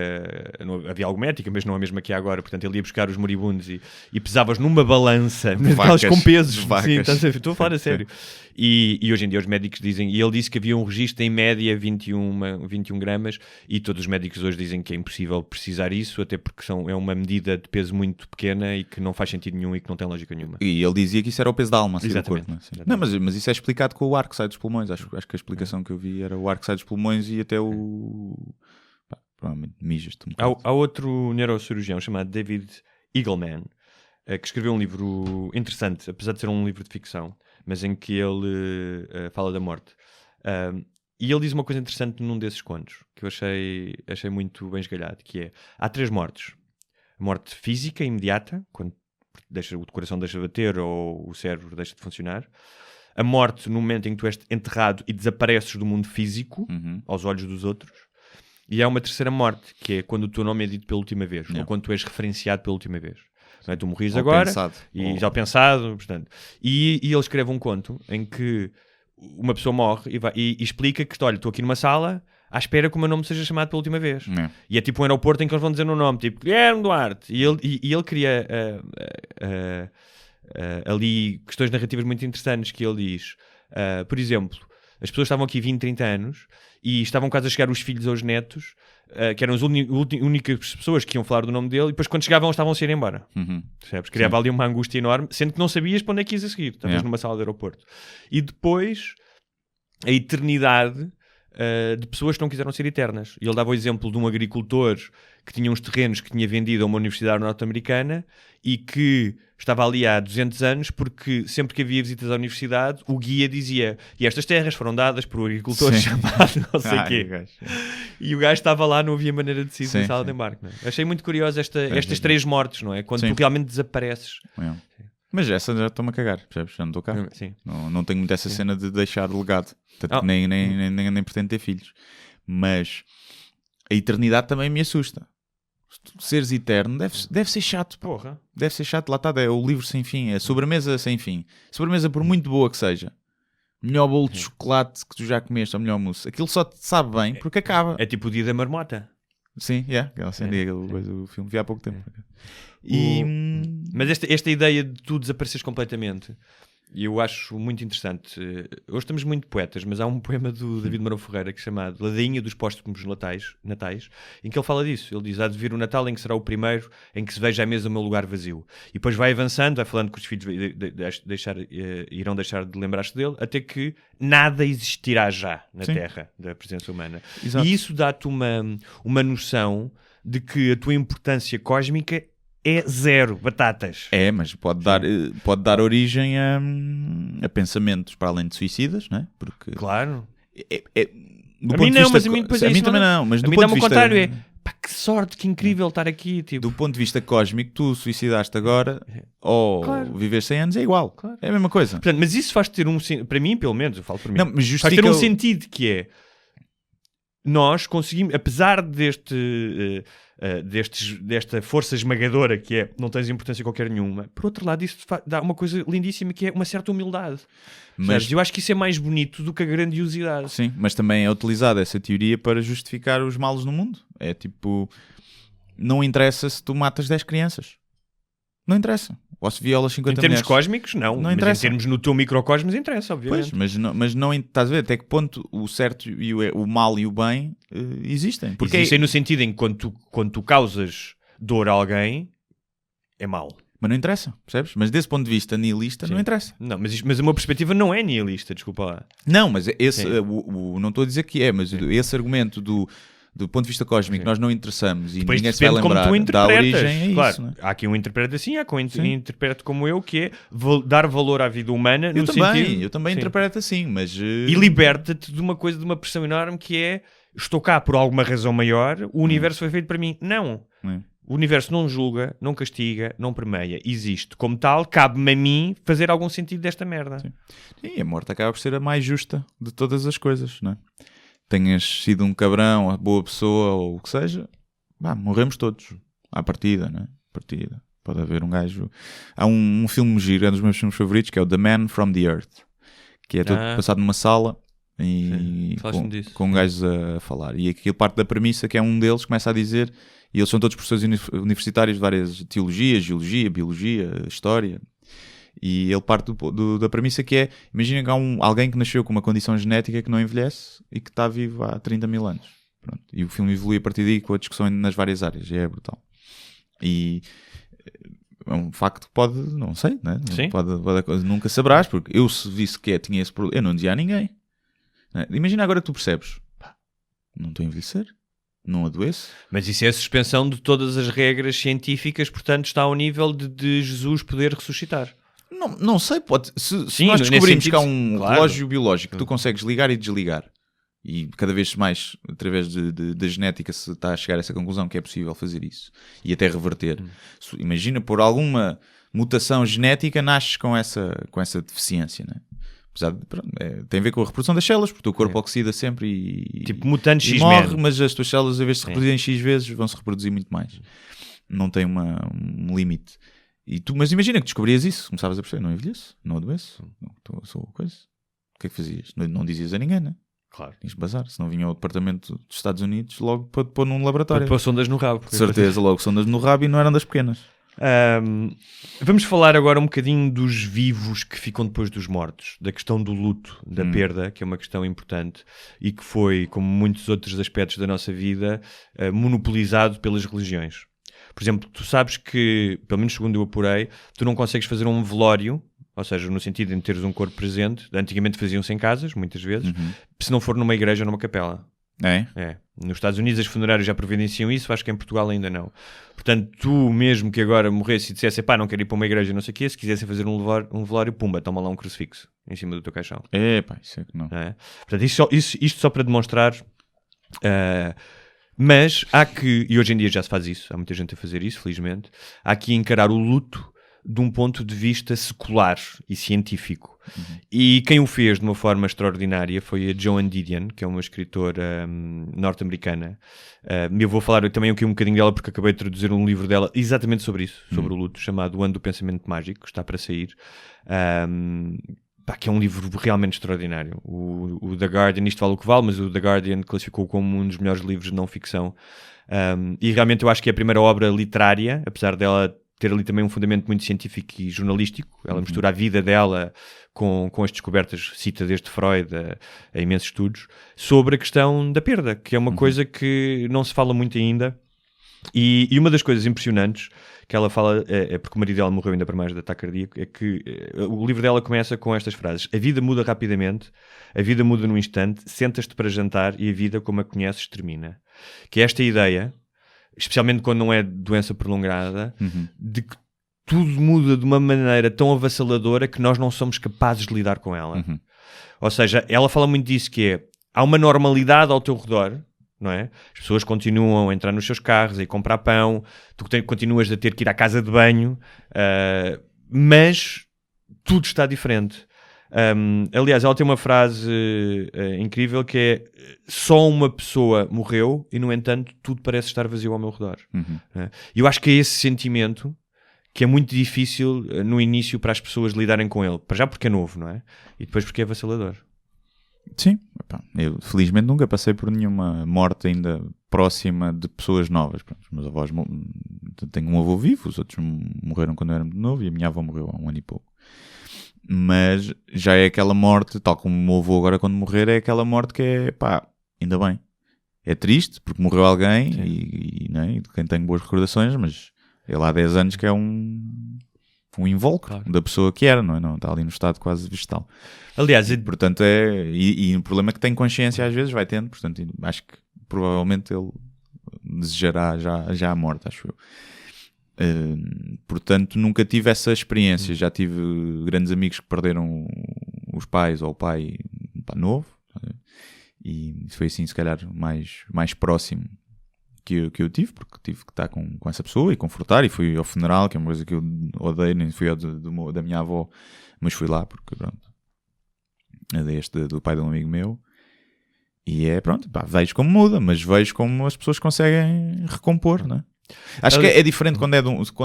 havia alguma ética, mas não a mesma que há agora. Portanto, ele ia buscar os moribundos e pesava-os numa balança, daquelas com pesos. Sim, estou a falar a sério. E hoje em dia os médicos dizem, e ele disse que havia um registro em média 21 gramas, e todos os médicos hoje dizem que é impossível precisar isso, até porque é uma medida de peso muito pequena e que não faz sentido nenhum e que não tem lógica nenhuma. E ele dizia que isso era o peso da alma, assim, Exatamente. do corpo. Não, mas isso é explicado com o ar que sai dos pulmões. Acho que a explicação que eu vi era o ar que sai dos pulmões e até o... provavelmente mijas-te um bocado. Há outro neurocirurgião chamado David Eagleman, que escreveu um livro interessante, apesar de ser um livro de ficção, mas em que ele fala da morte. E ele diz uma coisa interessante num desses contos, que eu achei muito bem esgalhado, que é, há 3 mortes. A morte física, imediata, quando o coração deixa de bater ou o cérebro deixa de funcionar. A morte no momento em que tu és enterrado e desapareces do mundo físico, aos olhos dos outros. E há uma terceira morte, que é quando o teu nome é dito pela última vez, ou quando tu és referenciado pela última vez. Não é? Tu morris agora, pensado. E já pensado, portanto. E ele escreve um conto em que uma pessoa morre e explica que, olha, estou aqui numa sala à espera que o meu nome seja chamado pela última vez. E é tipo um aeroporto em que eles vão dizer o nome, tipo Guilherme Duarte. E ele cria ali questões narrativas muito interessantes que ele diz. Por exemplo, as pessoas estavam aqui 20, 30 anos e estavam quase a chegar os filhos aos netos, que eram as únicas pessoas que iam falar do nome dele, e depois quando chegavam estavam-se a ir embora. Percebes? Criava ali uma angústia enorme, sendo que não sabias para onde é que ias a seguir. Estavas numa sala de aeroporto. E depois, a eternidade de pessoas que não quiseram ser eternas. E ele dava o exemplo de um agricultor que tinha uns terrenos que tinha vendido a uma universidade norte-americana e que estava ali há 200 anos porque sempre que havia visitas à universidade o guia dizia, e estas terras foram dadas por um agricultor chamado não sei quê. E o gajo estava lá, não havia maneira de sair da sala de embarque. Não é? Achei muito curioso estas 3 mortes, não é? Quando tu realmente desapareces. Mas essa já estou-me a cagar, percebes? Já não estou cá. Não tenho muito essa cena de deixar legado. Nem pretendo ter filhos. Mas a eternidade também me assusta. Seres eterno deve ser chato. Porra. Deve ser chato. Lá está, é o livro sem fim. É a sobremesa sem fim. Sobremesa por muito boa que seja. Melhor bolo de chocolate que tu já comeste, ou melhor mousse. Aquilo só te sabe bem porque acaba. É tipo o dia da marmota. Sim, o filme vi há pouco tempo. Mas esta ideia de tu desapareceres completamente, eu acho muito interessante. Hoje estamos muito poetas, mas há um poema do David Marão Ferreira que é chamado Ladainha dos Póstumos Natais, em que ele fala disso. Ele diz, há de vir o Natal em que será o primeiro em que se veja à mesa o meu lugar vazio. E depois vai avançando, vai falando que os filhos irão deixar de lembrar-se dele, até que nada existirá já na Terra da presença humana. Exato. E isso dá-te uma noção de que a tua importância cósmica é 0, batatas. Mas pode dar origem a pensamentos para além de suicidas, não é? Porque claro. A mim não, mas a mim também não. Mas do ponto de vista contrário pá, que sorte, que incrível estar aqui. Tipo. Do ponto de vista cósmico, tu suicidaste agora ou viver 100 anos é igual. Claro. É a mesma coisa. Portanto, mas isso faz ter para mim, pelo menos, eu falo para mim, não, mas faz ter um sentido que é nós conseguimos, apesar desta força esmagadora que é não tens importância qualquer nenhuma, por outro lado isso dá uma coisa lindíssima que é uma certa humildade. Mas eu acho que isso é mais bonito do que a grandiosidade. Sim, mas também é utilizada essa teoria para justificar os males no mundo. É tipo, não interessa se tu matas 10 crianças, não interessa. Ou se violas 50 em termos mulheres. Cósmicos, não Mas interessa. Em termos no teu microcosmos, interessa, obviamente. Pois, mas não estás a ver até que ponto o certo e o mal e o bem existem. Porque existem no sentido em que quando tu causas dor a alguém, é mau. Mas não interessa, percebes? Mas desse ponto de vista nihilista, não interessa. Não, mas a minha perspectiva não é nihilista, desculpa lá. Não, mas esse, não estou a dizer que é, mas esse argumento do ponto de vista cósmico, nós não interessamos e depois ninguém se vai lembrar da origem, claro, isso, não é? Há quem o interprete assim, há quem interprete como eu, que é dar valor à vida humana no sentido... Eu também interpreto assim, mas... E liberta-te de uma coisa, de uma pressão enorme que é, estou cá por alguma razão maior, o universo foi feito para mim. Não. O universo não julga, não castiga, não permeia. Existe. Como tal, cabe-me a mim fazer algum sentido desta merda. Sim. E a morte acaba por ser a mais justa de todas as coisas, não é? Tenhas sido um cabrão, a boa pessoa ou o que seja, morremos todos à partida, né? Partida. Pode haver um gajo. Há um filme giro, é um dos meus filmes favoritos, que é o The Man from the Earth, que é todo passado numa sala e com gajos a falar. E aquilo parte da premissa que é um deles começa a dizer, e eles são todos professores universitários de várias teologias, geologia, biologia, história, e ele parte da premissa que é, imagina que há alguém que nasceu com uma condição genética que não envelhece e que está vivo há 30 mil anos. Pronto. E o filme evolui a partir daí com a discussão nas várias áreas, e é brutal. E é um facto que pode, não sei, né? Nunca saberás, porque eu se visse que tinha esse problema, eu não dizia a ninguém. Né? Imagina agora que tu percebes, não estou a envelhecer, não adoeço. Mas isso é a suspensão de todas as regras científicas, portanto está ao nível de Jesus poder ressuscitar. Não sei, pode. Se nós descobrimos que há um relógio biológico que tu consegues ligar e desligar, e cada vez mais, através da genética, se está a chegar a essa conclusão que é possível fazer isso e até reverter. Imagina, por alguma mutação genética, nasces com essa deficiência, né? Apesar de, tem a ver com a reprodução das células, porque o teu corpo oxida sempre e, tipo mutante e morre, mas as tuas células, a vez de se reproduzirem X vezes, vão se reproduzir muito mais. Não tem um limite. Mas imagina que descobrias isso, começavas a perceber, não envelheço, não adoeço, sou coisa. O que é que fazias? Não dizias a ninguém, né? Claro. Tinhas de bazar, se não vinha ao departamento dos Estados Unidos logo para te pôr num laboratório. Para pôr sondas no rabo. De certeza, logo sondas no rabo e não eram das pequenas. Vamos falar agora um bocadinho dos vivos que ficam depois dos mortos, da questão do luto, da perda, que é uma questão importante e que foi, como muitos outros aspectos da nossa vida, monopolizado pelas religiões. Por exemplo, tu sabes que, pelo menos segundo eu apurei, tu não consegues fazer um velório, ou seja, no sentido de teres um corpo presente. Antigamente faziam-se em casas, muitas vezes, se não for numa igreja ou numa capela. É. Nos Estados Unidos as funerárias já providenciam isso, acho que em Portugal ainda não. Portanto, tu mesmo que agora morresse e dissesse, não quero ir para uma igreja, não sei o quê, se quisessem fazer um velório, pumba, toma lá um crucifixo em cima do teu caixão. Isso é que não. Portanto, isto só para demonstrar... mas há que, e hoje em dia já se faz isso, há muita gente a fazer isso, felizmente, há que encarar o luto de um ponto de vista secular e científico. E quem o fez de uma forma extraordinária foi a Joan Didion, que é uma escritora norte-americana. Eu vou falar também aqui um bocadinho dela porque acabei de traduzir um livro dela exatamente sobre isso, sobre o luto, chamado O Ano do Pensamento Mágico, que está para sair. Que é um livro realmente extraordinário. O The Guardian, isto vale o que vale, mas o The Guardian classificou como um dos melhores livros de não-ficção. E realmente eu acho que é a primeira obra literária, apesar dela ter ali também um fundamento muito científico e jornalístico. Ela mistura a vida dela com as descobertas, cita desde Freud a imensos estudos, sobre a questão da perda, que é uma coisa que não se fala muito ainda. E uma das coisas impressionantes que ela fala, porque o marido dela morreu ainda para mais de ataque cardíaco, é que o livro dela começa com estas frases: a vida muda rapidamente, a vida muda num instante, sentas-te para jantar e a vida como a conheces termina. Que é esta ideia, especialmente quando não é doença prolongada, de que tudo muda de uma maneira tão avassaladora que nós não somos capazes de lidar com ela. Ou seja, ela fala muito disso, que é, há uma normalidade ao teu redor, não é? As pessoas continuam a entrar nos seus carros, a ir comprar pão, tu continuas a ter que ir à casa de banho, mas tudo está diferente. Aliás, ela tem uma frase incrível que é: só uma pessoa morreu e, no entanto, tudo parece estar vazio ao meu redor. E eu acho que é esse sentimento que é muito difícil no início para as pessoas lidarem com ele. Para já porque é novo, não é? E depois porque é avassalador. Sim, eu felizmente nunca passei por nenhuma morte ainda próxima de pessoas novas. Os meus avós, tenho um avô vivo, os outros morreram quando eu era muito novo e a minha avó morreu há 1 ano e pouco. Mas já é aquela morte, tal como o meu avô agora quando morrer, é aquela morte que é, ainda bem. É triste porque morreu alguém e de quem tenho boas recordações, mas ele há 10 anos que é um invólucro da pessoa que era, não é? Não, está ali no estado quase vegetal. Aliás, portanto e o problema é que tem consciência às vezes, vai tendo, portanto acho que provavelmente ele desejará já a morte, acho eu. Portanto nunca tive essa experiência. Já tive grandes amigos que perderam os pais ou o pai novo, e foi assim se calhar mais próximo que eu tive, porque tive que estar com essa pessoa e confortar, e fui ao funeral, que é uma coisa que eu odeio, nem fui ao da minha avó, mas fui lá porque pronto, do pai de um amigo meu. E vejo como muda, mas vejo como as pessoas conseguem recompor, né? Acho que é diferente quando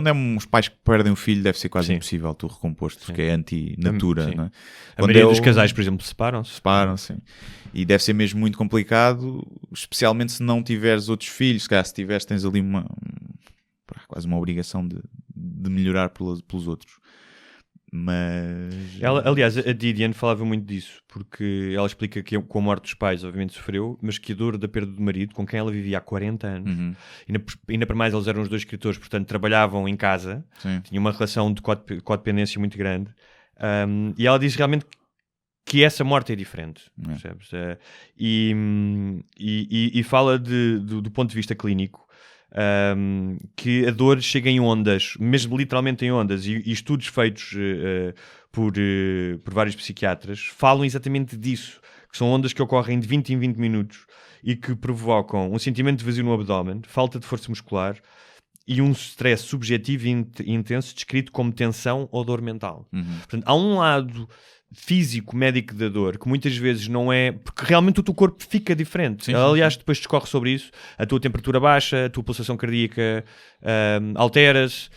é uns pais que perdem um filho, deve ser quase impossível tu recomposto, porque é anti-natura. Não é? A maioria dos casais, por exemplo, separam-se. Sim. E deve ser mesmo muito complicado, especialmente se não tiveres outros filhos. Se tiveres, tens ali quase uma obrigação de melhorar pelos outros. Mas... Aliás, a Didiane falava muito disso, porque ela explica que com a morte dos pais, obviamente, sofreu, mas que a dor da perda do marido, com quem ela vivia há 40 anos, ainda para mais eles eram os dois escritores, portanto trabalhavam em casa, tinham uma relação de codependência muito grande, e ela diz realmente que essa morte é diferente, percebes? E fala do ponto de vista clínico, que a dor chega em ondas, mesmo literalmente em ondas, e estudos feitos por vários psiquiatras falam exatamente disso, que são ondas que ocorrem de 20 em 20 minutos e que provocam um sentimento de vazio no abdômen, falta de força muscular e um stress subjetivo e intenso descrito como tensão ou dor mental. Portanto, há um lado físico, médico da dor, que muitas vezes não é... Porque realmente o teu corpo fica diferente. Aliás, depois discorre sobre isso. A tua temperatura baixa, a tua pulsação cardíaca altera-se,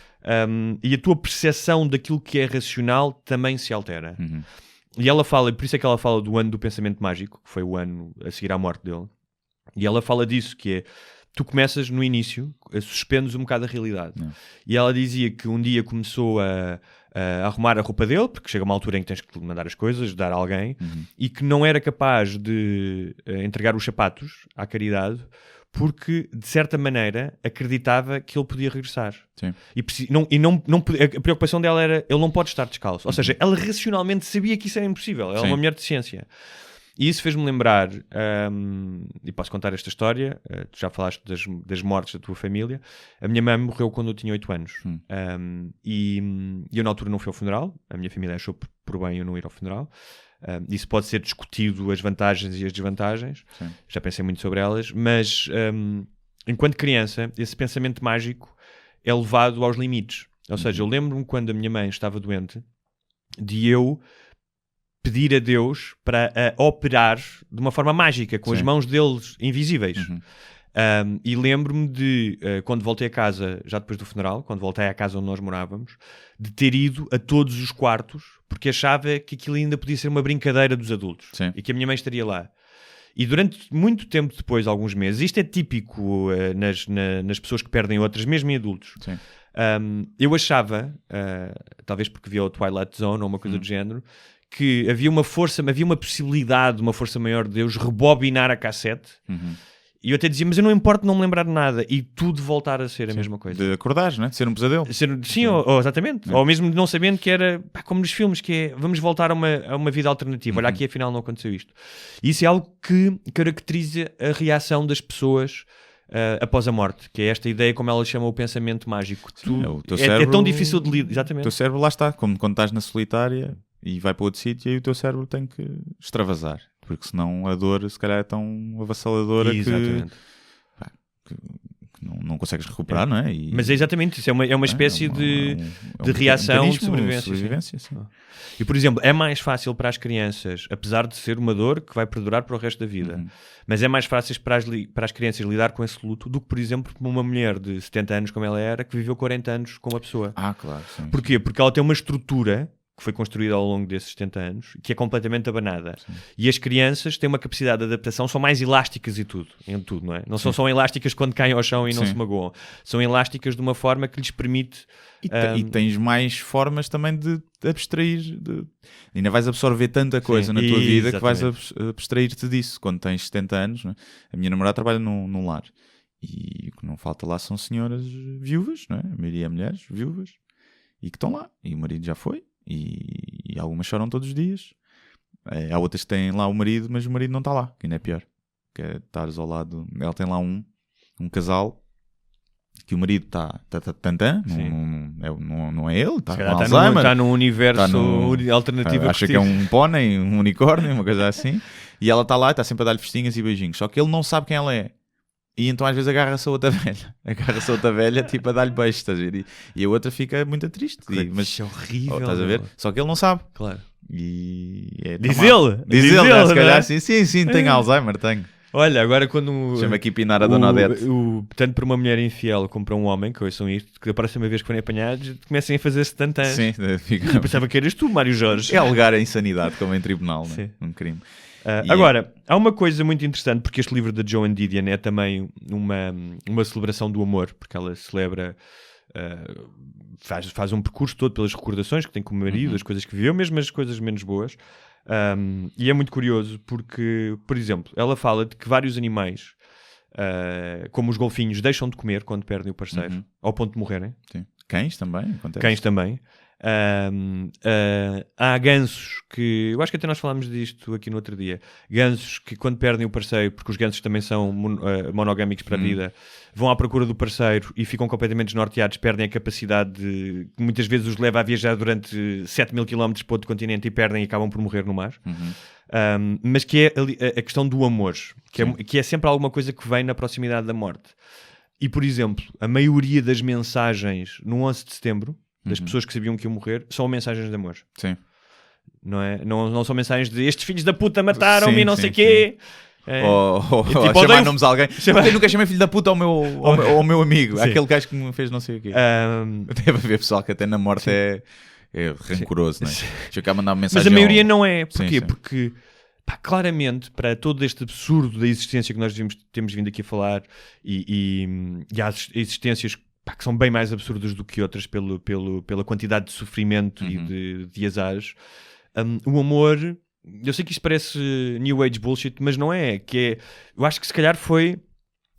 e a tua percepção daquilo que é racional também se altera. E ela fala, por isso é que ela fala do ano do pensamento mágico, que foi o ano a seguir à morte dele. E ela fala disso, que é... Tu começas no início, suspendes um bocado a realidade. E ela dizia que um dia começou a arrumar a roupa dele, porque chega uma altura em que tens que mandar as coisas, dar a alguém, e que não era capaz de entregar os sapatos à caridade, porque, de certa maneira, acreditava que ele podia regressar. A preocupação dela era, ele não pode estar descalço. Ou seja, ela racionalmente sabia que isso era impossível. Ela é uma mulher de ciência. E isso fez-me lembrar, e posso contar esta história, tu já falaste das mortes da tua família. A minha mãe morreu quando eu tinha 8 anos. E eu na altura não fui ao funeral. A minha família achou por bem eu não ir ao funeral. Isso pode ser discutido, as vantagens e as desvantagens. Já pensei muito sobre elas. Mas, enquanto criança, esse pensamento mágico é levado aos limites. Ou seja, eu lembro-me quando a minha mãe estava doente, de eu pedir a Deus para operar de uma forma mágica, com as mãos deles invisíveis. E lembro-me de, quando voltei a casa, já depois do funeral, quando voltei à casa onde nós morávamos, de ter ido a todos os quartos, porque achava que aquilo ainda podia ser uma brincadeira dos adultos. E que a minha mãe estaria lá. E durante muito tempo depois, alguns meses, isto é típico nas pessoas que perdem outras, mesmo em adultos. Eu achava, talvez porque via o Twilight Zone ou uma coisa do género, que havia uma possibilidade, uma força maior de Deus rebobinar a cassete. E eu até dizia, mas eu não importo não me lembrar de nada, e tudo voltar a ser a mesma coisa. De acordares, não é? De ser um pesadelo. Exatamente. Ou mesmo de não sabendo que era, como nos filmes, que é, vamos voltar a uma vida alternativa. Olha, aqui afinal não aconteceu isto. E isso é algo que caracteriza a reação das pessoas após a morte, que é esta ideia, como ela chama, o pensamento mágico. É tão difícil de lidar. Exatamente. O teu cérebro lá está, como quando estás na solitária e vai para outro sítio, e aí o teu cérebro tem que extravasar, porque senão a dor se calhar é tão avassaladora que não consegues recuperar, não é? Mas é exatamente isso, é uma espécie de reação de sobrevivência. E, por exemplo, é mais fácil para as crianças, apesar de ser uma dor que vai perdurar para o resto da vida, mas é mais fácil para as crianças lidar com esse luto do que, por exemplo, uma mulher de 70 anos, como ela era, que viveu 40 anos com uma pessoa. Claro. Sim, Porquê? Porque ela tem uma estrutura que foi construída ao longo desses 70 anos, que é completamente abanada. E as crianças têm uma capacidade de adaptação, são mais elásticas em tudo, não é? Não são só elásticas quando caem ao chão e não se magoam. São elásticas de uma forma que lhes permite... E tens mais formas também de abstrair. Ainda vais absorver tanta coisa na tua vida que vais abstrair-te disso quando tens 70 anos. Não é? A minha namorada trabalha num lar. E o que não falta lá são senhoras viúvas, não é? A maioria é mulheres viúvas. E que estão lá. E o marido já foi. E algumas choram todos os dias. Há outras que têm lá o marido, mas o marido não está lá, que ainda é pior. Que é estares ao lado. Ela tem lá um casal que o marido está não é ele, está com Alzheimer. Está num universo alternativo. Acha que é um pônei, um unicórnio, uma coisa assim. E ela está lá e está sempre a dar-lhe festinhas e beijinhos. Só que ele não sabe quem ela é. E então às vezes agarra-se a outra velha. Tipo a dar-lhe beijos, estás a ver? E a outra fica muito triste. Mas isso é horrível. Estás a ver? Só que ele não sabe. Claro. E diz ele, se calhar sim, tem Alzheimer, tenho. Olha, agora quando... Chama aqui pinar a Dona Odete. Tanto para uma mulher infiel como para um homem, que ouçam isto, que da próxima vez que forem apanhados, comecem a fazer-se tantãs. Sim, Eu pensava que eras tu, Mário Jorge. É alegar a insanidade, como em tribunal, né? Um crime. Agora, há uma coisa muito interessante, porque este livro da Joan Didion é também uma celebração do amor, porque ela celebra... faz um percurso todo pelas recordações que tem com o marido, as coisas que viveu, mesmo as coisas menos boas. E é muito curioso porque, por exemplo, ela fala de que vários animais, como os golfinhos, deixam de comer quando perdem o parceiro, ao ponto de morrerem. Sim. Cães também acontece. Cães também. Há gansos que... Eu acho que até nós falámos disto aqui no outro dia. Gansos que quando perdem o parceiro, porque os gansos também são monogâmicos para a vida, vão à procura do parceiro e ficam completamente desnorteados, perdem a capacidade de... Muitas vezes os leva a viajar durante 7.000 km para outro continente e perdem e acabam por morrer no mar. Mas que é a questão do amor, que é sempre alguma coisa que vem na proximidade da morte. E, por exemplo, a maioria das mensagens no 11 de setembro das pessoas que sabiam que iam morrer, são mensagens de amor. Sim. Não é? Não são mensagens de estes filhos da puta mataram-me e não sei o quê. Ou tipo, chamar nomes a alguém. Eu nunca chamei filho da puta ao meu amigo. Aquele gajo que me fez não sei o quê. Deve haver pessoal que até na morte é rancoroso, não é? Deixa eu cá mandar uma mensagem. Mas a maioria não é. Porquê? Sim. Porque, claramente, para todo este absurdo da existência que nós temos vindo aqui a falar e há existências que são bem mais absurdas do que outras pela quantidade de sofrimento e de azares. O amor, eu sei que isto parece New Age bullshit, mas não é. Eu acho que se calhar foi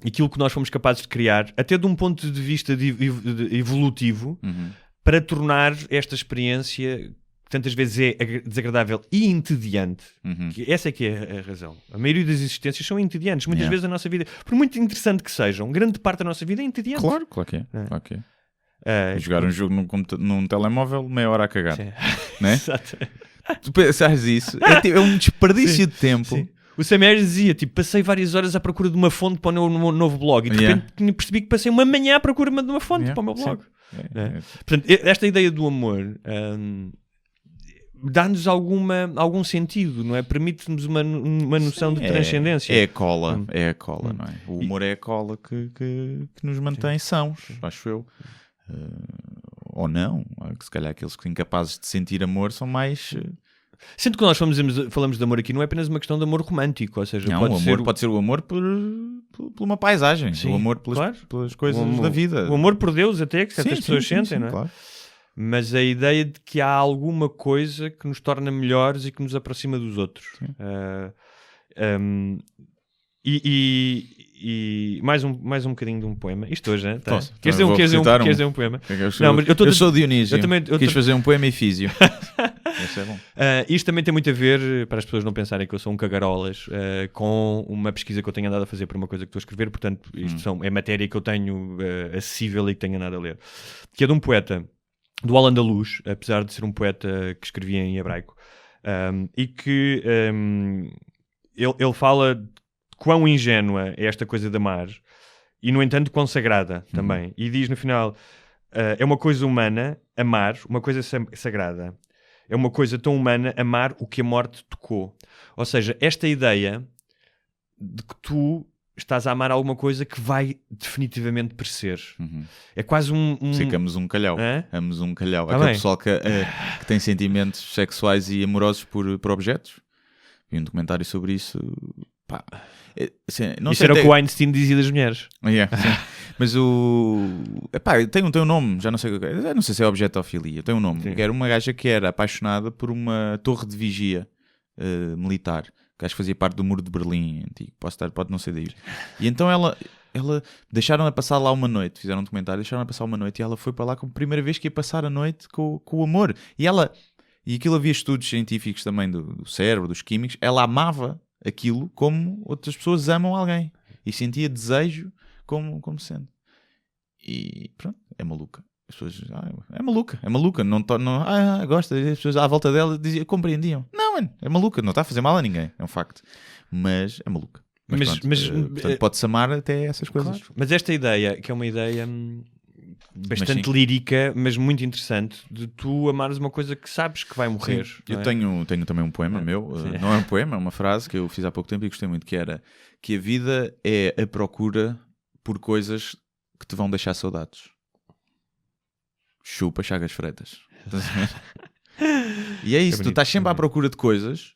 aquilo que nós fomos capazes de criar, até de um ponto de vista evolutivo, para tornar esta experiência... que tantas vezes é desagradável e entediante. Que essa é que é a razão. A maioria das existências são entediantes. Muitas vezes a nossa vida, por muito interessante que sejam, grande parte da nossa vida é entediante. Claro que é. Claro que é. Jogar um jogo num telemóvel, meia hora a cagar. Né? Exato. Tu pensas isso? É um desperdício de tempo. Sim. O Sam Harris dizia, passei várias horas à procura de uma fonte para o meu novo blog e de repente percebi que passei uma manhã à procura de uma fonte para o meu blog. Portanto, esta ideia do amor... dá-nos algum sentido, não é? Permite-nos uma noção de transcendência. É a cola, não é? O humor é a cola que nos mantém sãos, acho eu. Ou não, que se calhar aqueles que são incapazes de sentir amor são mais... Sendo que nós falamos de amor aqui, não é apenas uma questão de amor romântico, ou seja... Não, pode ser o amor por uma paisagem, o amor pelas coisas da vida. O amor por Deus até, que certas pessoas sentem, não é? Claro. Mas a ideia de que há alguma coisa que nos torna melhores e que nos aproxima dos outros. E mais um bocadinho de um poema. Isto hoje, né? Tá. Queres dizer um poema? Não, mas eu sou Dionísio. Quis fazer um poema Efísio. Isso é bom. Isto também tem muito a ver, para as pessoas não pensarem que eu sou um cagarolas, com uma pesquisa que eu tenho andado a fazer para uma coisa que estou a escrever. Portanto, isto é matéria que eu tenho acessível e que tenho andado a ler. Que é de um poeta do Al-Andalus, apesar de ser um poeta que escrevia em hebraico, e que ele fala de quão ingênua é esta coisa de amar, e no entanto quão sagrada também. E diz no final, é uma coisa humana amar, uma coisa sagrada. É uma coisa tão humana amar o que a morte tocou. Ou seja, esta ideia de que tu estás a amar alguma coisa que vai definitivamente perecer. É quase Ficamos um calhau. Amos um calhau. Tá Aquele pessoal que tem sentimentos sexuais e amorosos por objetos. Vi um documentário sobre isso. Pá. Não isso sei era o que o Einstein dizia das mulheres. Mas tem um nome, já não sei o que é. Não sei se é objetofilia. Tem um nome. Que era uma gaja que era apaixonada por uma torre de vigia militar. Que acho que fazia parte do Muro de Berlim antigo. Pode não ser daí. E então ela deixaram-na passar lá uma noite. Fizeram um documentário, deixaram-na passar uma noite. E ela foi para lá como a primeira vez que ia passar a noite com o amor. E aquilo havia estudos científicos também do cérebro, dos químicos. Ela amava aquilo como outras pessoas amam alguém. E sentia desejo como sendo. E pronto, é maluca. As pessoas é maluca. Não, gosta. As pessoas à volta dela compreendiam. Não, mano, é maluca. Não está a fazer mal a ninguém. É um facto. Mas é maluca. Portanto, pode-se amar até essas coisas. Claro. Mas esta ideia, que é uma ideia bastante lírica, mas muito interessante, de tu amares uma coisa que sabes que vai morrer. Sim. Eu tenho também um poema meu, não é um poema, é uma frase que eu fiz há pouco tempo e gostei muito, que era que a vida é a procura por coisas que te vão deixar saudades. Chupa Chagas Freitas. E é isso, tu estás sempre à procura de coisas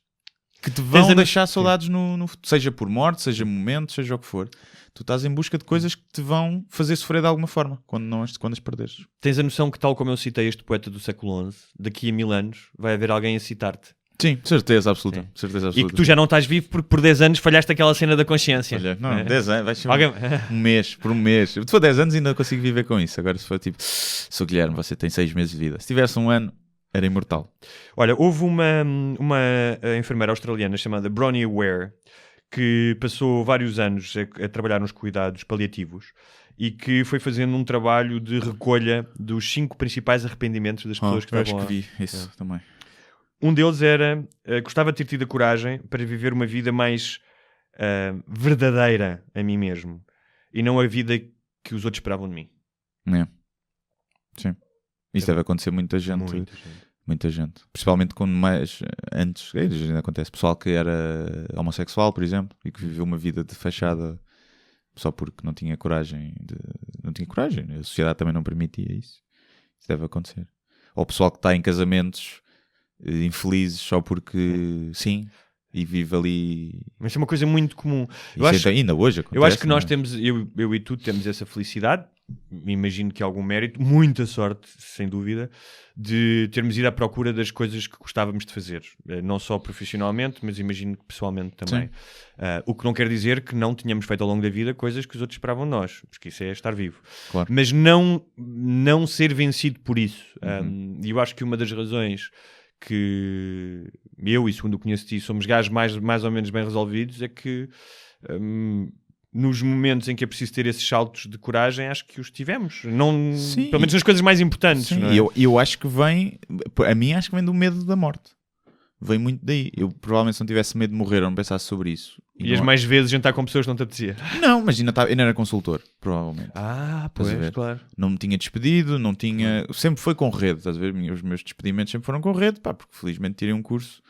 que te vão deixar saudades no seja por morte, seja momento, seja o que for. Tu estás em busca de coisas que te vão fazer sofrer de alguma forma quando as perderes. Tens a noção que, tal como eu citei este poeta do século XI, daqui a 1000 anos vai haver alguém a citar-te. Sim, certeza absoluta. Certeza absoluta. E que tu já não estás vivo porque por 10 anos falhaste aquela cena da consciência. Olha, não, 10 anos, vai ser por um mês. Se for 10 anos ainda consigo viver com isso. Agora se for tipo, sou Guilherme, você tem 6 meses de vida. Se tivesse um ano, era imortal. Olha, houve uma enfermeira australiana chamada Bronnie Ware que passou vários anos a trabalhar nos cuidados paliativos e que foi fazendo um trabalho de recolha dos 5 principais arrependimentos das pessoas que estavam acho que vi isso também. Um deles era, gostava de ter tido a coragem para viver uma vida mais verdadeira a mim mesmo e não a vida que os outros esperavam de mim. É. Sim. Isso deve acontecer muita gente. Principalmente quando mais antes, ainda acontece, pessoal que era homossexual, por exemplo, e que viveu uma vida de fachada só porque não tinha coragem. A sociedade também não permitia isso. Isso deve acontecer. Ou pessoal que está em casamentos infelizes só porque sim, e vive ali. Mas é uma coisa muito comum. Ainda hoje acontece. Eu acho que nós temos, eu e tu temos essa felicidade, imagino que algum mérito, muita sorte, sem dúvida, de termos ido à procura das coisas que gostávamos de fazer, não só profissionalmente, mas imagino que pessoalmente também. O que não quer dizer que não tenhamos feito ao longo da vida coisas que os outros esperavam de nós, porque isso é estar vivo. Claro. Mas não ser vencido por isso. E eu acho que uma das razões que eu, e segundo o que conheço de ti, somos gajos mais ou menos bem resolvidos, é que nos momentos em que é preciso ter esses saltos de coragem, acho que os tivemos. Não, pelo menos nas coisas mais importantes. Sim, não é? eu acho que vem, a mim acho que vem do medo da morte. Vem muito daí. Eu provavelmente se não tivesse medo de morrer ou não pensasse sobre isso. Ias mais vezes jantar com pessoas que não te apetecia. Não, mas ainda era consultor, provavelmente. Pois, claro. Não me tinha despedido, não tinha... Sempre foi com rede, estás a ver? Os meus despedimentos sempre foram com rede, porque felizmente tirei um curso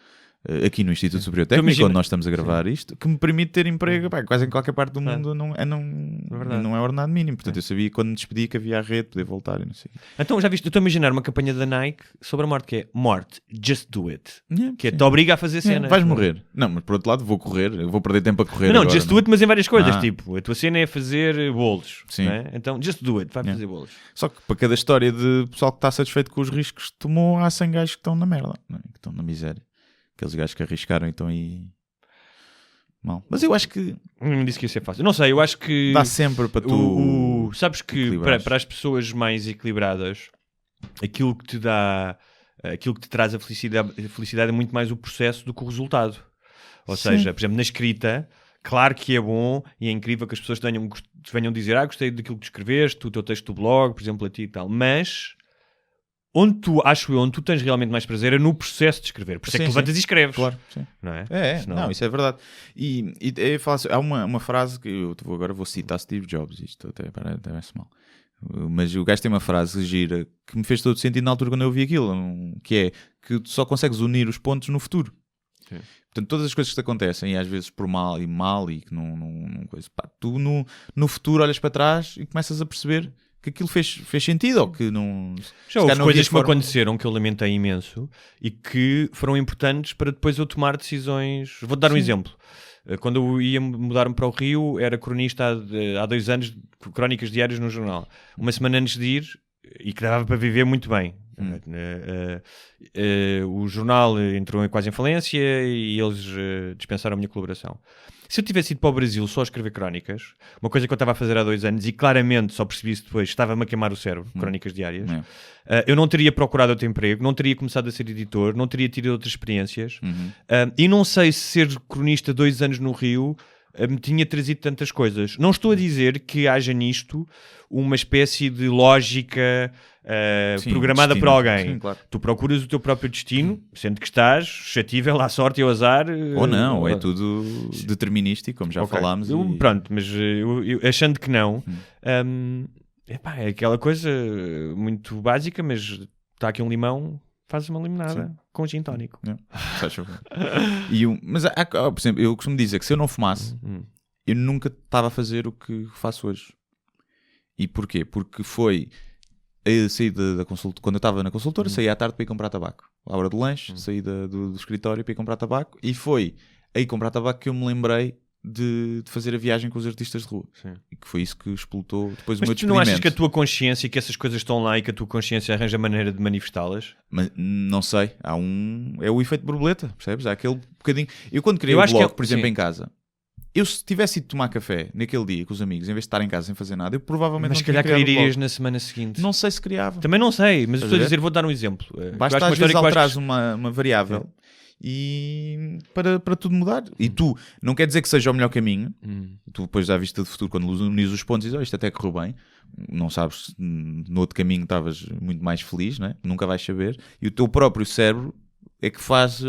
aqui no Instituto Superior Técnico, onde nós estamos a gravar isto, que me permite ter emprego quase em qualquer parte do mundo, não é ordenado mínimo. Portanto, eu sabia quando me despedi que havia a rede, poder voltar e não sei. Então, já viste, eu estou a imaginar uma campanha da Nike sobre a morte, que é morte, just do it. Que é, te obriga a fazer cenas. Vais morrer. Não, mas por outro lado vou correr, eu vou perder tempo a correr. Não, agora, just do it, mas em várias coisas. Tipo, a tua cena é fazer bolos. Sim. Não é? Então, just do it, vai fazer bolos. Só que para cada história de pessoal que está satisfeito com os riscos que tomou, há 100 gajos que estão na merda, não é? Que estão na miséria. Aqueles gajos que arriscaram então aí mal. Mas eu acho que não me disse que ia ser fácil. Não sei, eu acho que dá sempre para tu sabes que para as pessoas mais equilibradas, aquilo que te dá, aquilo que te traz a felicidade é muito mais o processo do que o resultado. Ou seja, por exemplo, na escrita, claro que é bom e é incrível que as pessoas venham dizer gostei daquilo que tu escreveste, o teu texto do blog, por exemplo, a ti e tal, mas onde tu tens realmente mais prazer é no processo de escrever. Por isso é que levantas e escreves. Claro, sim. Não é? Não, isso é verdade. E eu falo assim, há uma frase que eu agora vou citar Steve Jobs, isto até parece mal. Mas o gajo tem uma frase gira que me fez todo sentido na altura quando eu ouvi aquilo, que é que tu só consegues unir os pontos no futuro. Sim. Portanto, todas as coisas que te acontecem, e às vezes por mal e que não coisa, tu no futuro olhas para trás e começas a perceber que aquilo fez sentido ou que não... Já houve coisas que me aconteceram que eu lamentei imenso e que foram importantes para depois eu tomar decisões. Vou-te dar um exemplo. Quando eu ia mudar-me para o Rio, era cronista há 2 anos de crónicas diárias no jornal. Uma semana antes de ir, e que dava para viver muito bem. O jornal entrou quase em falência e eles dispensaram a minha colaboração. Se eu tivesse ido para o Brasil só a escrever crónicas, uma coisa que eu estava a fazer há 2 anos e claramente só percebi isso depois, estava-me a queimar o cérebro, crónicas diárias, eu não teria procurado outro emprego, não teria começado a ser editor, não teria tido outras experiências e não sei se ser cronista 2 anos no Rio me tinha trazido tantas coisas. Não estou a dizer que haja nisto uma espécie de lógica programada por alguém. Sim, claro. Tu procuras o teu próprio destino, sendo que estás suscetível à sorte e ao azar. Ou não, é tudo determinístico, como já falámos. Pronto, mas eu achando que não, Epá, é aquela coisa muito básica, mas está aqui um limão, fazes uma limonada com gin tónico. Mas, por exemplo, eu costumo dizer que se eu não fumasse, eu nunca estava a fazer o que faço hoje. E porquê? Porque foi a saída da consulta, quando eu estava na consultora, saí à tarde para ir comprar tabaco. À hora do lanche, saí do escritório para ir comprar tabaco, e foi aí comprar tabaco que eu me lembrei de fazer a viagem com os artistas de rua. Sim. E que foi isso que explotou depois o mas meu tu não achas descobrimento. que a tua consciência, que essas coisas estão lá e que a tua consciência arranja maneira de manifestá-las? Mas não sei, é o efeito borboleta, percebes? Há aquele bocadinho. Eu quando criei o blog, por exemplo, em casa, eu se tivesse ido tomar café naquele dia com os amigos, em vez de estar em casa sem fazer nada, eu provavelmente mas não se calhar tinha criado o cairias blog. na semana seguinte. Não sei se criava. Também não sei, mas estou a dizer, vou dar um exemplo. Basta às vezes alterares uma variável e para tudo mudar. E tu, não quer dizer que seja o melhor caminho. Tu depois já viste do futuro, quando unis os pontos e dizes, isto até correu bem. Não sabes se no outro caminho estavas muito mais feliz, né? Nunca vais saber. E o teu próprio cérebro é que faz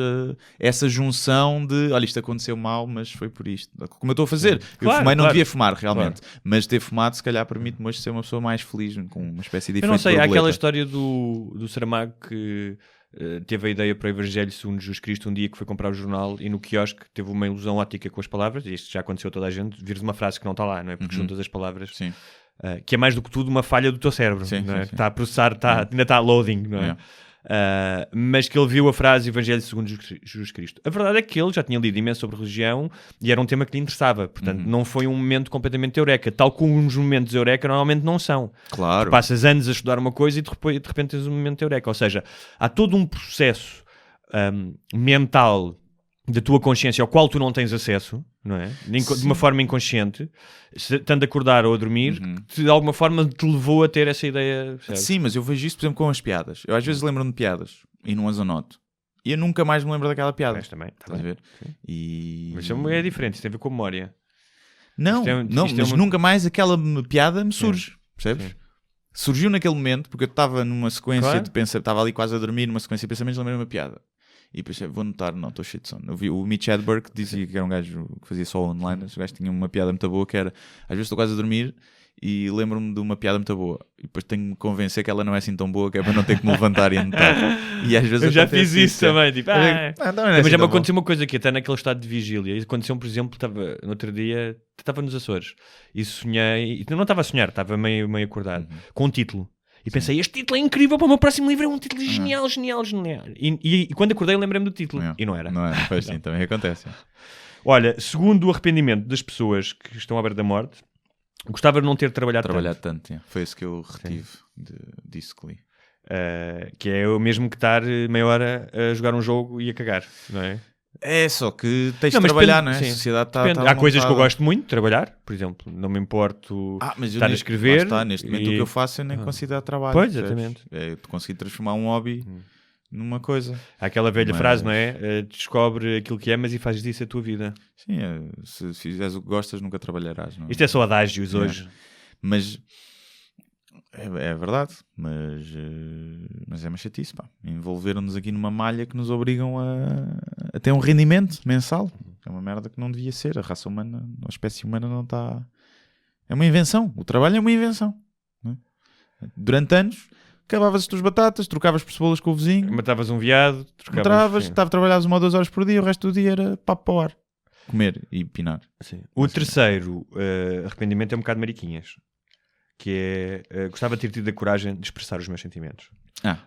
essa junção de, olha, isto aconteceu mal, mas foi por isto. Como eu estou a fazer. Eu fumei, não devia fumar realmente, mas ter fumado se calhar permite-me hoje ser uma pessoa mais feliz, com uma espécie de efeito Eu não sei, há borboleta. aquela história do Saramago que teve a ideia para o Evangelho segundo Jesus Cristo um dia que foi comprar o jornal e no quiosque teve uma ilusão óptica com as palavras, e isto já aconteceu a toda a gente, vires uma frase que não está lá, não é? Porque juntas as palavras. Sim. Que é mais do que tudo uma falha do teu cérebro, Sim, não é? sim. Está a processar, ainda está loading, não é? Mas que ele viu a frase Evangelho segundo Jesus Cristo. A verdade é que ele já tinha lido imenso sobre religião e era um tema que lhe interessava, portanto não foi um momento completamente eureka, tal como uns momentos eureka normalmente não são. Claro. Tu passas anos a estudar uma coisa e de repente tens um momento eureka, ou seja, há todo um processo mental da tua consciência ao qual tu não tens acesso, não é? De uma forma inconsciente, estando a acordar ou a dormir, que de alguma forma te levou a ter essa ideia. Certo? Sim, mas eu vejo isso, por exemplo, com as piadas. Eu às vezes lembro-me de piadas e não as anoto. E eu nunca mais me lembro daquela piada. Mas também, Estás a ver? Mas é diferente, isso tem a ver com a memória. Não, mas nunca mais aquela piada me surge. Percebes? Sim. Surgiu naquele momento, porque eu estava numa sequência de pensamento, estava ali quase a dormir, numa sequência de pensamentos, lembrei-me de uma piada. E pensei, vou anotar, não, estou cheio de sono. Eu vi o Mitch Hedberg, que dizia que era um gajo que fazia só online. Esse gajo tinha uma piada muito boa, que era, às vezes estou quase a dormir e lembro-me de uma piada muito boa. E depois tenho de me convencer que ela não é assim tão boa, que é para não ter que me levantar e anotar. E às vezes eu já fiz isso também. Tipo, mas já me aconteceu uma coisa aqui, até naquele estado de vigília. E aconteceu, por exemplo, no outro dia, estava nos Açores e sonhei, não estava a sonhar, estava meio acordado, com um título. E pensei, este título é incrível para o meu próximo livro, é um título genial. E quando acordei lembrei-me do título. E não era. Não era, foi assim, também acontece. Olha, segundo o arrependimento das pessoas que estão à beira da morte, gostava de não ter trabalhado tanto. Foi isso que eu retive disso que li. Que é o mesmo que estar meia hora a jogar um jogo e a cagar, não é? É, só que tens de trabalhar, não é? A sociedade está há coisas que eu gosto muito de trabalhar, por exemplo, não me importo estar a escrever. Neste momento o que eu faço eu nem considero trabalho. Pois, exatamente. É conseguir transformar um hobby numa coisa. Há aquela velha frase, não é? Descobre aquilo que amas e fazes disso a tua vida. Sim, se fizeres o que gostas nunca trabalharás. Não é? Isto é só adágios hoje. Mas... É verdade, mas é uma chatice, pá. Envolveram-nos aqui numa malha que nos obrigam a ter um rendimento mensal. É uma merda que não devia ser. A raça humana, a espécie humana não está... É uma invenção. O trabalho é uma invenção. Não é? Durante anos, acabavas as tuas batatas, trocavas por cebolas com o vizinho. Matavas um veado, trabalhavas 1 ou 2 horas por dia, o resto do dia era papo para o ar. Comer e pinar. Sim. O terceiro arrependimento é um bocado mariquinhas. Que é, gostava de ter tido a coragem de expressar os meus sentimentos.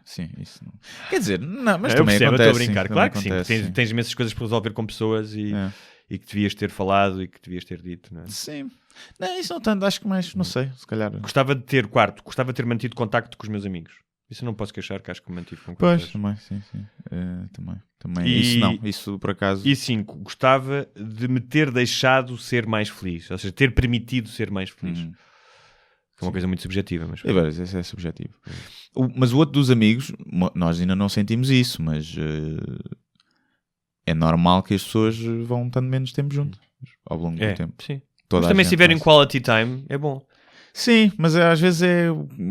Sim, isso não. Quer dizer, não, mas também acontece. Eu estou a brincar, claro que acontece, sim. Tens imensas coisas para resolver com pessoas e que devias ter falado e que devias ter dito, não é? Sim. Não, isso não tanto, acho que mais, não sei, se calhar. Gostava de ter mantido contacto com os meus amigos. Isso não posso queixar, que acho que mantive com Pois, também, sim. Também. Isso não, isso por acaso. E 5, gostava de me ter deixado ser mais feliz, ou seja, ter permitido ser mais feliz. É uma coisa muito subjetiva. Mas isso é subjetivo. Mas o outro dos amigos, nós ainda não sentimos isso, mas é normal que as pessoas vão estando menos tempo juntos ao longo do tempo. Sim. Mas também se tiverem quality time, é bom. Sim, mas às vezes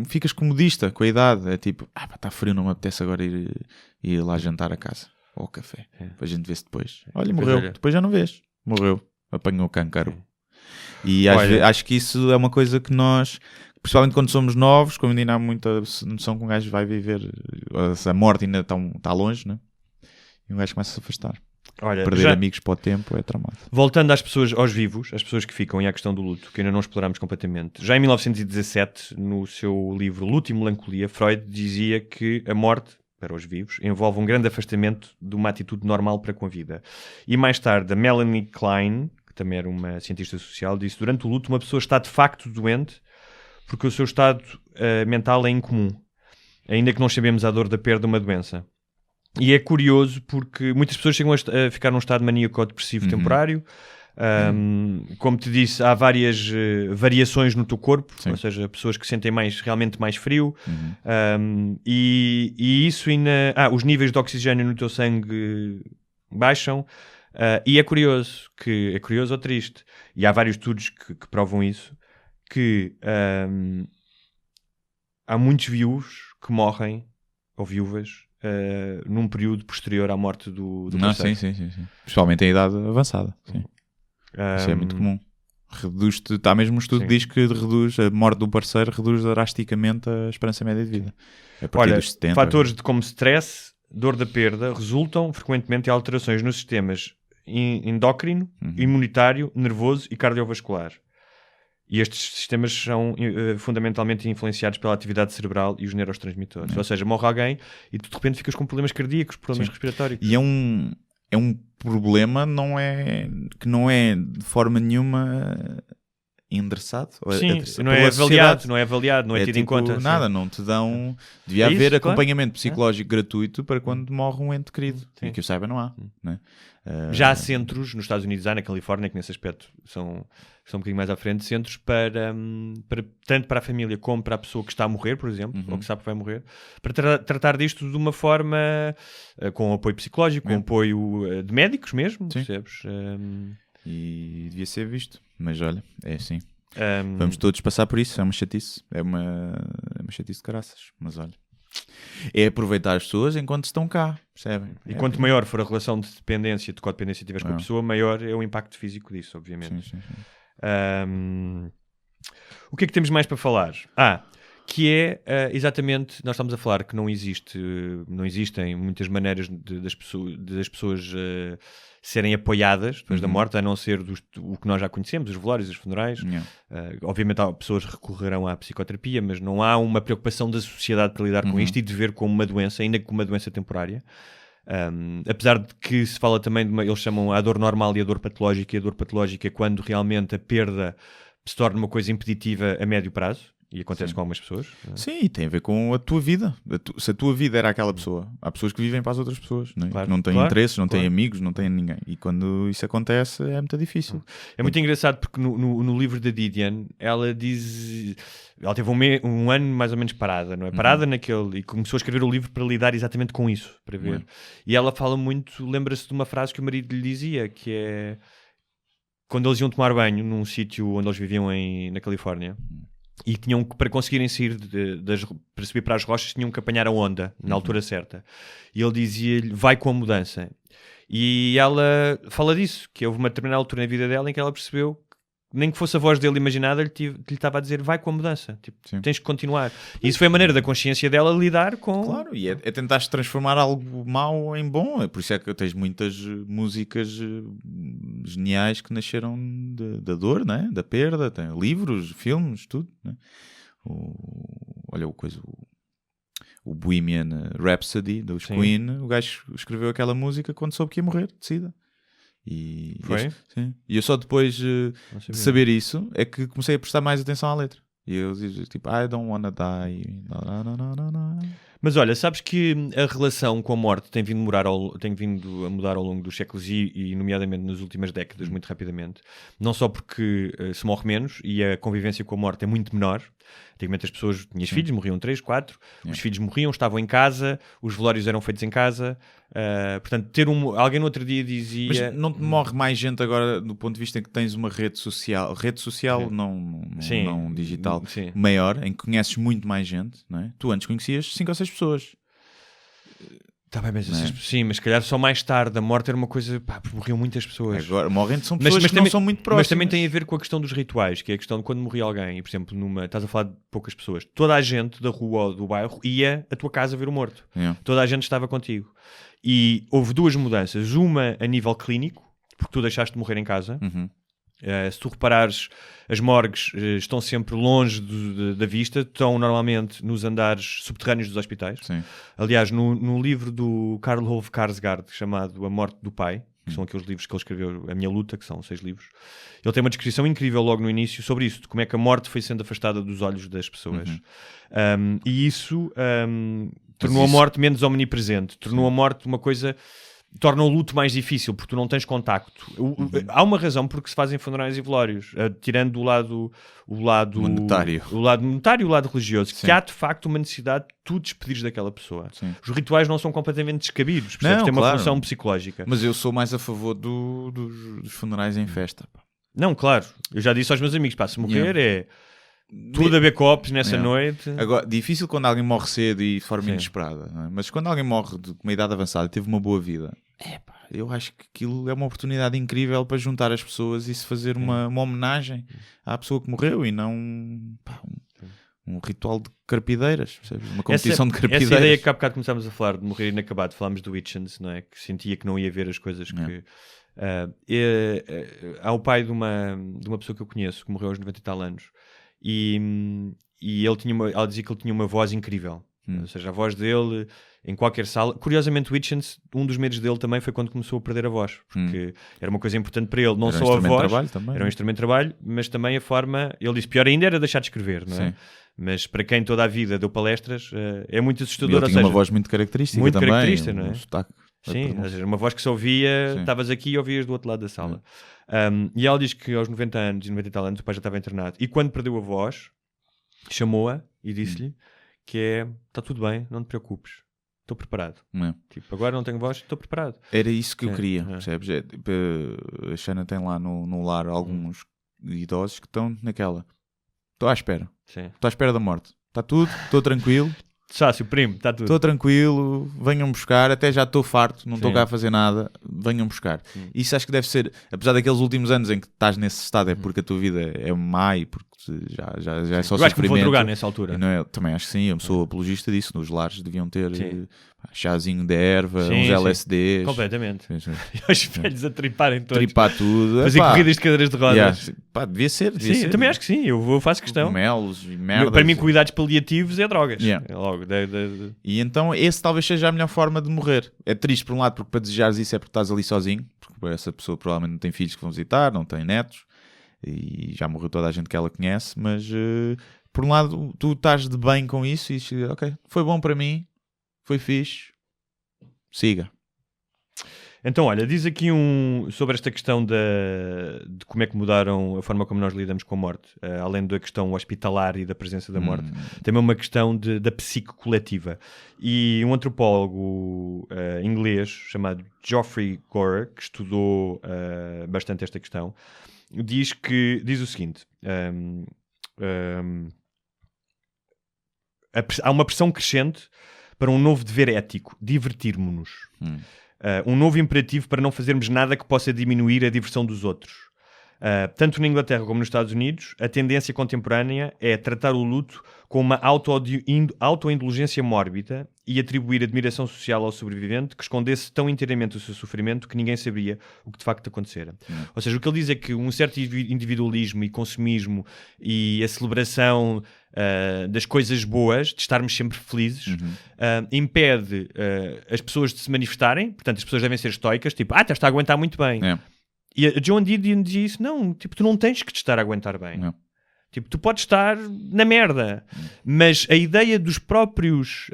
ficas comodista com a idade. É tipo, está frio, não me apetece agora ir lá jantar a casa. Ou ao café. Depois a gente vê-se depois. Olha, morreu. Depois já não vês. Morreu. Apanhou o cancro. E acho que isso é uma coisa que nós principalmente quando somos novos, quando ainda há muita noção que um gajo vai viver, a morte ainda está longe, né? E um gajo começa a se afastar. Olha, perder amigos para o tempo é tramado. Voltando às pessoas, aos vivos, às pessoas que ficam e à questão do luto, que ainda não explorámos completamente. Já em 1917, no seu livro Luto e Melancolia, Freud dizia que a morte, para os vivos, envolve um grande afastamento de uma atitude normal para com a vida. E mais tarde, a Melanie Klein, que também era uma cientista social, disse: durante o luto uma pessoa está de facto doente porque o seu estado mental é incomum, ainda que não sabemos a dor da perda de uma doença. E é curioso porque muitas pessoas chegam a ficar num estado maníaco ou depressivo temporário. Como te disse, há várias variações no teu corpo, ou seja, pessoas que sentem realmente mais frio, e isso os níveis de oxigênio no teu sangue baixam, e é curioso ou triste, e há vários estudos que provam isso, que há muitos viúvos que morrem, ou viúvas, num período posterior à morte do parceiro. Sim. Principalmente em idade avançada. Sim. Isso é muito comum. Reduz-te, está mesmo um estudo que diz que reduz a morte do parceiro, reduz drasticamente a esperança média de vida. A partir dos 70. Fatores de como stress, dor da perda, resultam frequentemente em alterações nos sistemas endócrino, imunitário, nervoso e cardiovascular. E estes sistemas são fundamentalmente influenciados pela atividade cerebral e os neurotransmissores. Ou seja, morre alguém e tu de repente ficas com problemas cardíacos, problemas respiratórios. E é um problema que não é de forma nenhuma endereçado. Sim, não é avaliado, não é tido em conta. Nada, não te dão... Devia haver acompanhamento psicológico gratuito para quando morre um ente querido. E que eu saiba não há. Né? Já há centros nos Estados Unidos, há na Califórnia, que nesse aspecto são um bocadinho mais à frente, centros para tanto para a família como para a pessoa que está a morrer, por exemplo, ou que sabe que vai morrer, para tratar disto de uma forma com apoio psicológico, com apoio de médicos mesmo, percebes? E devia ser visto, mas olha, é assim. Vamos todos passar por isso, é uma chatice, é uma chatice de caraças, mas olha. É aproveitar as pessoas enquanto estão cá, percebem? E quanto maior for a relação de dependência, de codependência que tiveres com a pessoa, maior é o impacto físico disso, obviamente. Sim. O que é que temos mais para falar? Que é exatamente, nós estamos a falar que não existem muitas maneiras das pessoas serem apoiadas depois da morte, a não ser o que nós já conhecemos, os velórios, os funerais. Obviamente pessoas recorrerão à psicoterapia, mas não há uma preocupação da sociedade para lidar com isto e de ver como uma doença, ainda que uma doença temporária. Apesar de que se fala também eles chamam a dor normal e a dor patológica, e a dor patológica é quando realmente a perda se torna uma coisa impeditiva a médio prazo. E acontece com algumas pessoas. Sim, e tem a ver com a tua vida. Se a tua vida era aquela pessoa, há pessoas que vivem para as outras pessoas, não é? Claro, não têm interesses, não têm amigos, não têm ninguém. E quando isso acontece é muito difícil. É muito engraçado porque no livro da Didion ela diz... Ela teve um ano mais ou menos parada, não é? Parada naquele... E começou a escrever o livro para lidar exatamente com isso, para ver. E ela fala muito... Lembra-se de uma frase que o marido lhe dizia, que é... Quando eles iam tomar banho num sítio onde eles viviam na Califórnia... E tinham que, para conseguirem sair para subir para as rochas, tinham que apanhar a onda na altura certa. E ele dizia-lhe, vai com a mudança. E ela fala disso, que houve uma determinada altura na vida dela em que ela percebeu, nem que fosse a voz dele imaginada, lhe estava a dizer, vai com a mudança, tens que continuar. E isso foi a maneira da consciência dela lidar com... Claro, e é tentar transformar algo mau em bom. Por isso é que tens muitas músicas geniais que nasceram da dor, né? Da perda, tem livros, filmes, tudo. Né? O Bohemian Rhapsody dos Queen, o gajo escreveu aquela música quando soube que ia morrer, de sida. E eu só depois de saber isso é que comecei a prestar mais atenção à letra. E eu digo tipo, I don't wanna die. Mas olha, sabes que a relação com a morte tem vindo a mudar ao longo dos séculos e nomeadamente nas últimas décadas, muito rapidamente. Não só porque se morre menos e a convivência com a morte é muito menor. Antigamente as pessoas tinham filhos, morriam 3, 4, os filhos morriam, estavam em casa, os velórios eram feitos em casa. Portanto, alguém no outro dia dizia... Mas não te morre mais gente agora do ponto de vista em que tens uma rede social não digital, maior, em que conheces muito mais gente, não é? Tu antes conhecias 5 ou 6 pessoas. Tá bem, mas sim, mas se calhar só mais tarde. A morte era uma coisa, pá, morriam muitas pessoas. Agora, morrem são pessoas que não são muito próximas. Mas também tem a ver com a questão dos rituais, que é a questão de quando morria alguém, e por exemplo, estás a falar de poucas pessoas, toda a gente da rua ou do bairro ia à tua casa ver o morto. Toda a gente estava contigo. E houve duas mudanças. Uma a nível clínico, porque tu deixaste de morrer em casa. Se tu reparares, as morgues estão sempre longe da vista, estão normalmente nos andares subterrâneos dos hospitais. Sim. Aliás, no livro do Karl Ove Knausgaard, chamado A Morte do Pai, que são aqueles livros que ele escreveu, A Minha Luta, que são 6 livros, ele tem uma descrição incrível logo no início sobre isso, de como é que a morte foi sendo afastada dos olhos das pessoas. E isso tornou a morte menos omnipresente, tornou a morte uma coisa... torna o luto mais difícil, porque tu não tens contacto. Há uma razão porque se fazem funerais e velórios, tirando o lado monetário. O lado monetário e o lado religioso, Sim. que há de facto uma necessidade de tu despedires daquela pessoa. Sim. Os rituais não são completamente descabidos, percebes? Não, Tem uma claro. função psicológica. Mas eu sou mais a favor dos funerais em festa. Pá. Não, claro. Eu já disse aos meus amigos, pá, se morrer é tudo a ver copos nessa noite. Agora, difícil quando alguém morre cedo e de forma Sim. inesperada, não é? Mas quando alguém morre com uma idade avançada e teve uma boa vida, eu acho que aquilo é uma oportunidade incrível para juntar as pessoas e se fazer uma homenagem à pessoa que morreu e não um ritual de carpideiras, percebes? Uma competição de carpideiras. Essa ideia que há bocado começámos a falar de morrer inacabado, falámos do Hitchens, não é? Que sentia que não ia ver as coisas que... há o pai de uma pessoa que eu conheço que morreu aos 90 e tal anos e ela dizia que ele tinha uma voz incrível, ou seja, a voz dele em qualquer sala. Curiosamente o Hitchens, um dos medos dele também foi quando começou a perder a voz, porque era uma coisa importante para ele, não era só a voz, era um instrumento de trabalho, mas também a forma, ele disse, pior ainda era deixar de escrever, não é? Sim. Mas para quem toda a vida deu palestras, é muito assustador. Ele tinha uma voz muito característica muito também, característica, não é? Um sotaque. Sim, ou seja, uma voz que se ouvia, estavas aqui e ouvias do outro lado da sala. E ela diz que aos 90 anos e 90 e tal anos o pai já estava internado, e quando perdeu a voz chamou-a e disse-lhe que está tudo bem, não te preocupes, estou preparado. Tipo, agora não tenho voz, estou preparado. Era isso que eu queria, percebes? A Xana tem lá no lar alguns idosos que estão naquela, estou à espera, estou à espera da morte, está tudo, estou tranquilo. Sácio, primo, está tudo. Estou tranquilo, venham buscar, até já estou farto, não estou cá a fazer nada, venham buscar. Isso acho que deve ser, apesar daqueles últimos anos em que estás nesse estado, é porque a tua vida é má e porque já é só sofrimento. Eu acho que me vou drogar nessa altura. Não é, também acho que sim, eu sou apologista disso, nos lares deviam ter chazinho de erva, uns LSDs. Completamente. E os velhos a triparem todos. Tripar tudo. Fazer corridas de cadeiras de rodas. Devia ser. Sim, também acho que sim, eu faço questão. Melos e merdas. Para mim, cuidados paliativos é drogas. É logo. E então esse talvez seja a melhor forma de morrer. É triste por um lado, porque para desejares isso é porque estás ali sozinho, porque essa pessoa provavelmente não tem filhos que vão visitar, não tem netos, e já morreu toda a gente que ela conhece, mas por um lado tu estás de bem com isso e dizes, ok, foi bom para mim, foi fixe, siga. Então, olha, diz aqui sobre esta questão de como é que mudaram a forma como nós lidamos com a morte, além da questão hospitalar e da presença da morte, também uma questão da psique coletiva. E um antropólogo inglês chamado Geoffrey Gorer, que estudou bastante esta questão, diz o seguinte: há uma pressão crescente para um novo dever ético, divertirmos-nos. Um novo imperativo para não fazermos nada que possa diminuir a diversão dos outros. Tanto na Inglaterra como nos Estados Unidos, a tendência contemporânea é tratar o luto com uma autoindulgência mórbida e atribuir admiração social ao sobrevivente que escondesse tão inteiramente o seu sofrimento que ninguém sabia o que de facto acontecera. Ou seja, o que ele diz é que um certo individualismo e consumismo e a celebração das coisas boas, de estarmos sempre felizes, impede as pessoas de se manifestarem. Portanto, as pessoas devem ser estoicas, tipo, estás a aguentar muito bem. E a Joan Didion dizia isso, não, tipo, tu não tens que te estar a aguentar bem. Tipo, tu podes estar na merda, mas a ideia dos próprios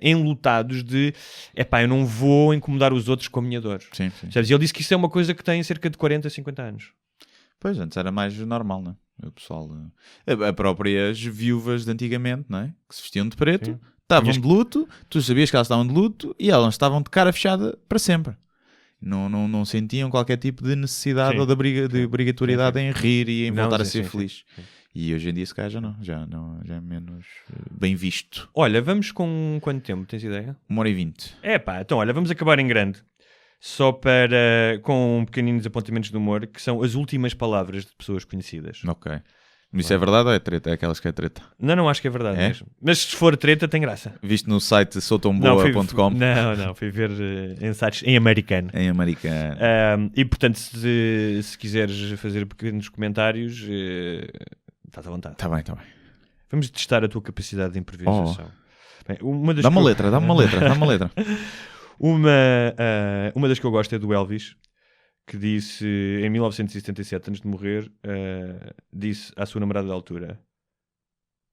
enlutados de, eu não vou incomodar os outros com a minha dor. Sim. E ele disse que isso é uma coisa que tem cerca de 40, 50 anos. Pois, antes era mais normal, não é? O pessoal... A próprias viúvas de antigamente, não é? Que se vestiam de preto, estavam de luto, tu sabias que elas estavam de luto e elas estavam de cara fechada para sempre. Não sentiam qualquer tipo de necessidade ou de obrigatoriedade em rir e em voltar a ser feliz. E hoje em dia, se calhar, já é menos bem visto. Olha, vamos com quanto tempo? Tens ideia? 1h20. Então olha, vamos acabar em grande. Só com pequeninos apontamentos de humor, que são as últimas palavras de pessoas conhecidas. Ok. Isso é verdade ou é treta? É aquelas que é treta? Não, acho que é verdade mesmo. Mas se for treta, tem graça. Viste no site soutomboa.com? Não, fui ver em sites em americano. Em americano. E portanto, se quiseres fazer pequenos comentários, estás à vontade. Está bem. Vamos testar a tua capacidade de improvisação. Bem, dá-me uma letra. Uma das que eu gosto é do Elvis, que disse em 1977, antes de morrer, disse à sua namorada da altura: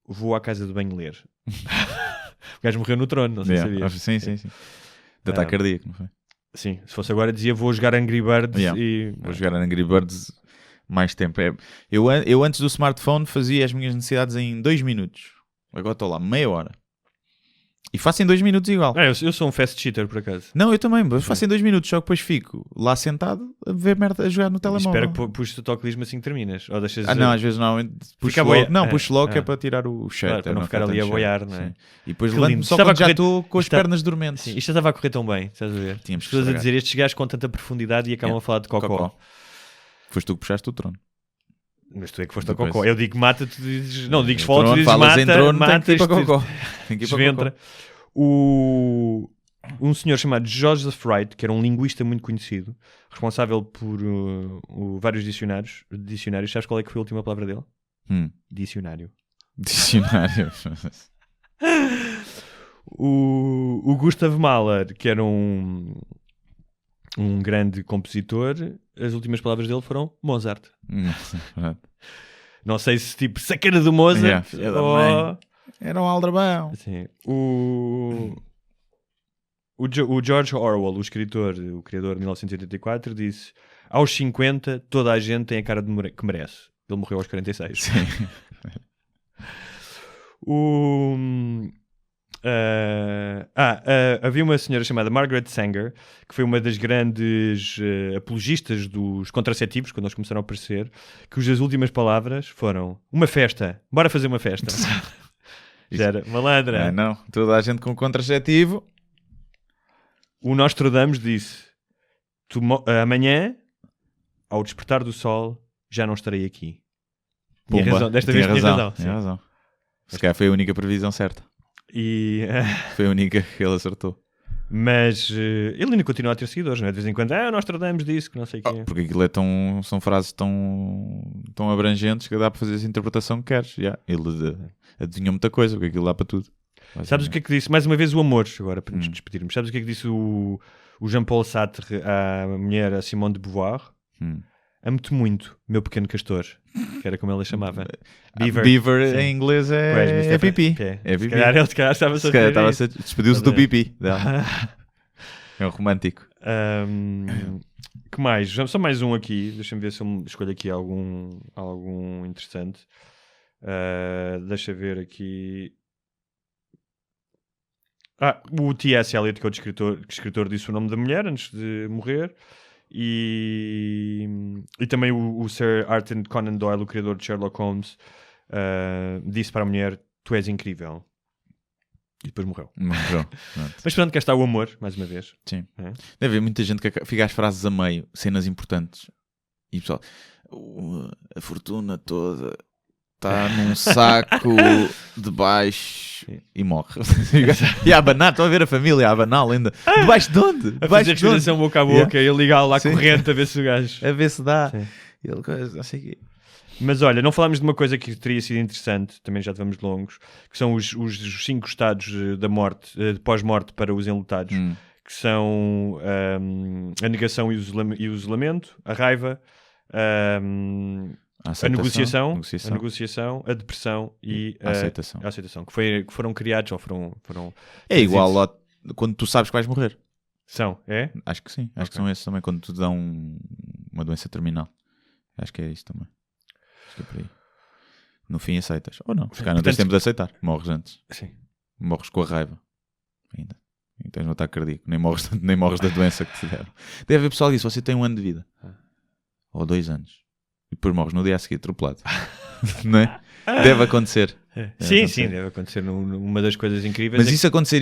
vou à casa de banho ler. O gajo morreu no trono, não sei se sabias. Sim. De ataque cardíaco, não foi? Sim, se fosse agora dizia vou jogar Angry Birds Vou jogar Angry Birds mais tempo. Eu antes do smartphone fazia as minhas necessidades em 2 minutos. Agora estou lá meia hora. E faço em 2 minutos igual. Eu sou um fast cheater, por acaso. Não, eu também, mas faço em 2 minutos, só que depois fico lá sentado a ver merda, a jogar no telemóvel. Espero que puxes o toque assim que terminas. Ou deixas não, às vezes não. Puxo logo que é para tirar o cheiro. Claro, para não ficar ali a boiar, não é? Sim. E depois levanto-me só quando já estou com as pernas dormentes. Sim, isto estava a correr tão bem, estás a ver? As pessoas a dizer estes gajos com tanta profundidade e acabam a falar de cocó. Foste tu que puxaste o trono. Mas tu é que foste a cocó. Eu digo mata, tu dizes... Não, digues foto, tu dizes mata, mata, tem que ir para cocó. Tem que ir para cocó. Um senhor chamado Joseph Wright, que era um linguista muito conhecido, responsável por vários dicionários. Sabes qual é que foi a última palavra dele? Dicionário. O Gustav Mahler, que era um grande compositor, as últimas palavras dele foram Mozart. Não sei se tipo sacana do Mozart ou... Era um aldrabão. Sim. O George Orwell, o criador de 1984, disse: aos 50 toda a gente tem a cara que merece. Ele morreu aos 46. Sim. Havia uma senhora chamada Margaret Sanger, que foi uma das grandes apologistas dos contraceptivos, quando eles começaram a aparecer, cujas últimas palavras foram: uma festa, bora fazer uma festa. Já era malandra. Não, toda a gente com contraceptivo. O Nostradamus disse: amanhã, ao despertar do sol, já não estarei aqui. Tinha razão. Desta vez tinha razão. Se calhar foi a única previsão certa. Foi a única que ele acertou. Mas ele ainda continua a ter seguidores, não é? De vez em quando, o Nostradamus disse que não sei o quê. Porque aquilo são frases tão abrangentes que dá para fazer essa interpretação que queres. Ele adivinhou muita coisa, porque aquilo dá para tudo. Sabes o que é que disse? Mais uma vez o amor, agora para nos despedirmos. Sabes o que é que disse o Jean-Paul Sartre à mulher, a Simone de Beauvoir? Amo-te muito, meu pequeno castor. Que era como ela chamava. Beaver em inglês é pipi. Se calhar ele estava-se a rir. Despediu-se do pipi dela. É um romântico. Que mais? Só mais um aqui. Deixa-me ver se eu escolho aqui algum interessante. Deixa ver aqui. O T.S. Eliot, que é o escritor, disse o nome da mulher antes de morrer. E também o Sir Arthur Conan Doyle, o criador de Sherlock Holmes, disse para a mulher: tu és incrível. E depois morreu. Mas pronto, cá está o amor, mais uma vez. Sim. Deve haver muita gente que fica as frases a meio, cenas importantes. E pessoal, a fortuna toda está num saco debaixo e morre. E a abanar, estão a ver a família a abanar ainda. Debaixo de onde? A fazer exposição boca a boca e a ligar lá corrente a ver se o gajo... A ver se dá. Ele, não sei o quê. Mas olha, não falámos de uma coisa que teria sido interessante, também já vamos longos, que são os 5 estados da morte, de pós-morte para os enlutados, que são a negação e o isolamento, a raiva, a negociação, a depressão e a aceitação, que foram criados ou foram é igual a quando tu sabes que vais morrer. São, é? Acho que sim, acho que são esses também, quando te dão uma doença terminal. Acho que é isso também. Acho que é por aí. No fim aceitas. Ou não, se calhar não tens tempo de aceitar. Morres antes. Sim. Morres com a raiva. Ainda. E tens um ataque cardíaco. Nem morres da doença que te deram. Deve haver pessoal que diz, você tem 1 ano de vida. Ou 2 anos. E depois morres no dia a seguir, atropelado. Não é? Deve acontecer. Sim, deve acontecer. Uma das coisas incríveis. Mas isso acontecer,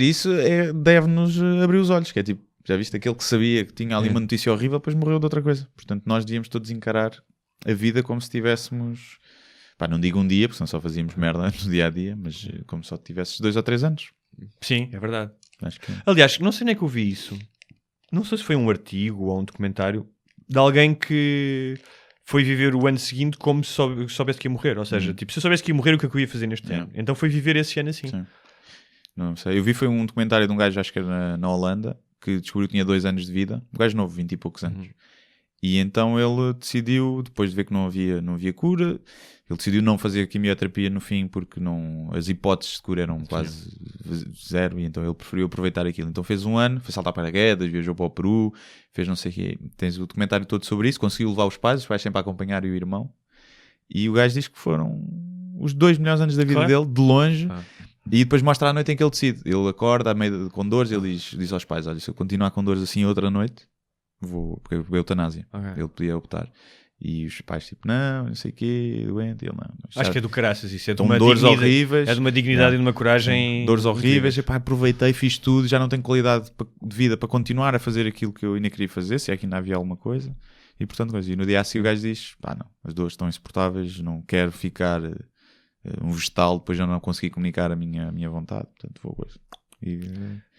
deve-nos abrir os olhos. Que é tipo, já viste aquele que sabia que tinha ali uma notícia horrível, depois morreu de outra coisa. Portanto, nós devíamos todos encarar a vida como se tivéssemos, não digo um dia, porque senão só fazíamos merda no dia a dia, mas como se só tivesses 2 ou 3 anos. Sim, é verdade. Acho que... Aliás, não sei onde é que eu vi isso. Não sei se foi um artigo ou um documentário de alguém que foi viver o ano seguinte como se soubesse que ia morrer. Ou seja, tipo, se eu soubesse que ia morrer, o que é que eu ia fazer neste ano? Então foi viver esse ano assim. Sim. Não sei. Eu vi foi um documentário de um gajo, acho que era na Holanda, que descobriu que tinha 2 anos de vida. Um gajo novo, 20 e poucos anos. E então ele decidiu, depois de ver que não havia cura, ele decidiu não fazer quimioterapia no fim porque as hipóteses de cura eram quase zero, e então ele preferiu aproveitar aquilo. Então fez um ano, foi saltar paraquedas, viajou para o Peru, fez não sei o quê. Tens o documentário todo sobre isso, conseguiu levar os pais sempre a acompanhar e o irmão. E o gajo diz que foram os 2 melhores anos da vida dele, de longe. E depois mostra a noite em que ele decide. Ele acorda com dores, ele diz aos pais, olha, se eu continuar com dores assim outra noite, porque a eutanásia. Ele podia optar. E os pais tipo, não sei o quê, doente. Ele não. Acho que é do caraças isso. É de uma dores horríveis. É de uma dignidade e de uma coragem. Dores horríveis. Epá, aproveitei, fiz tudo, já não tenho qualidade de vida para continuar a fazer aquilo que eu ainda queria fazer, se é que ainda havia alguma coisa. E portanto, e no dia a seguir o gajo diz, não, as dores estão insuportáveis, não quero ficar um vegetal, depois já não consegui comunicar a minha vontade. Portanto, vou coisa.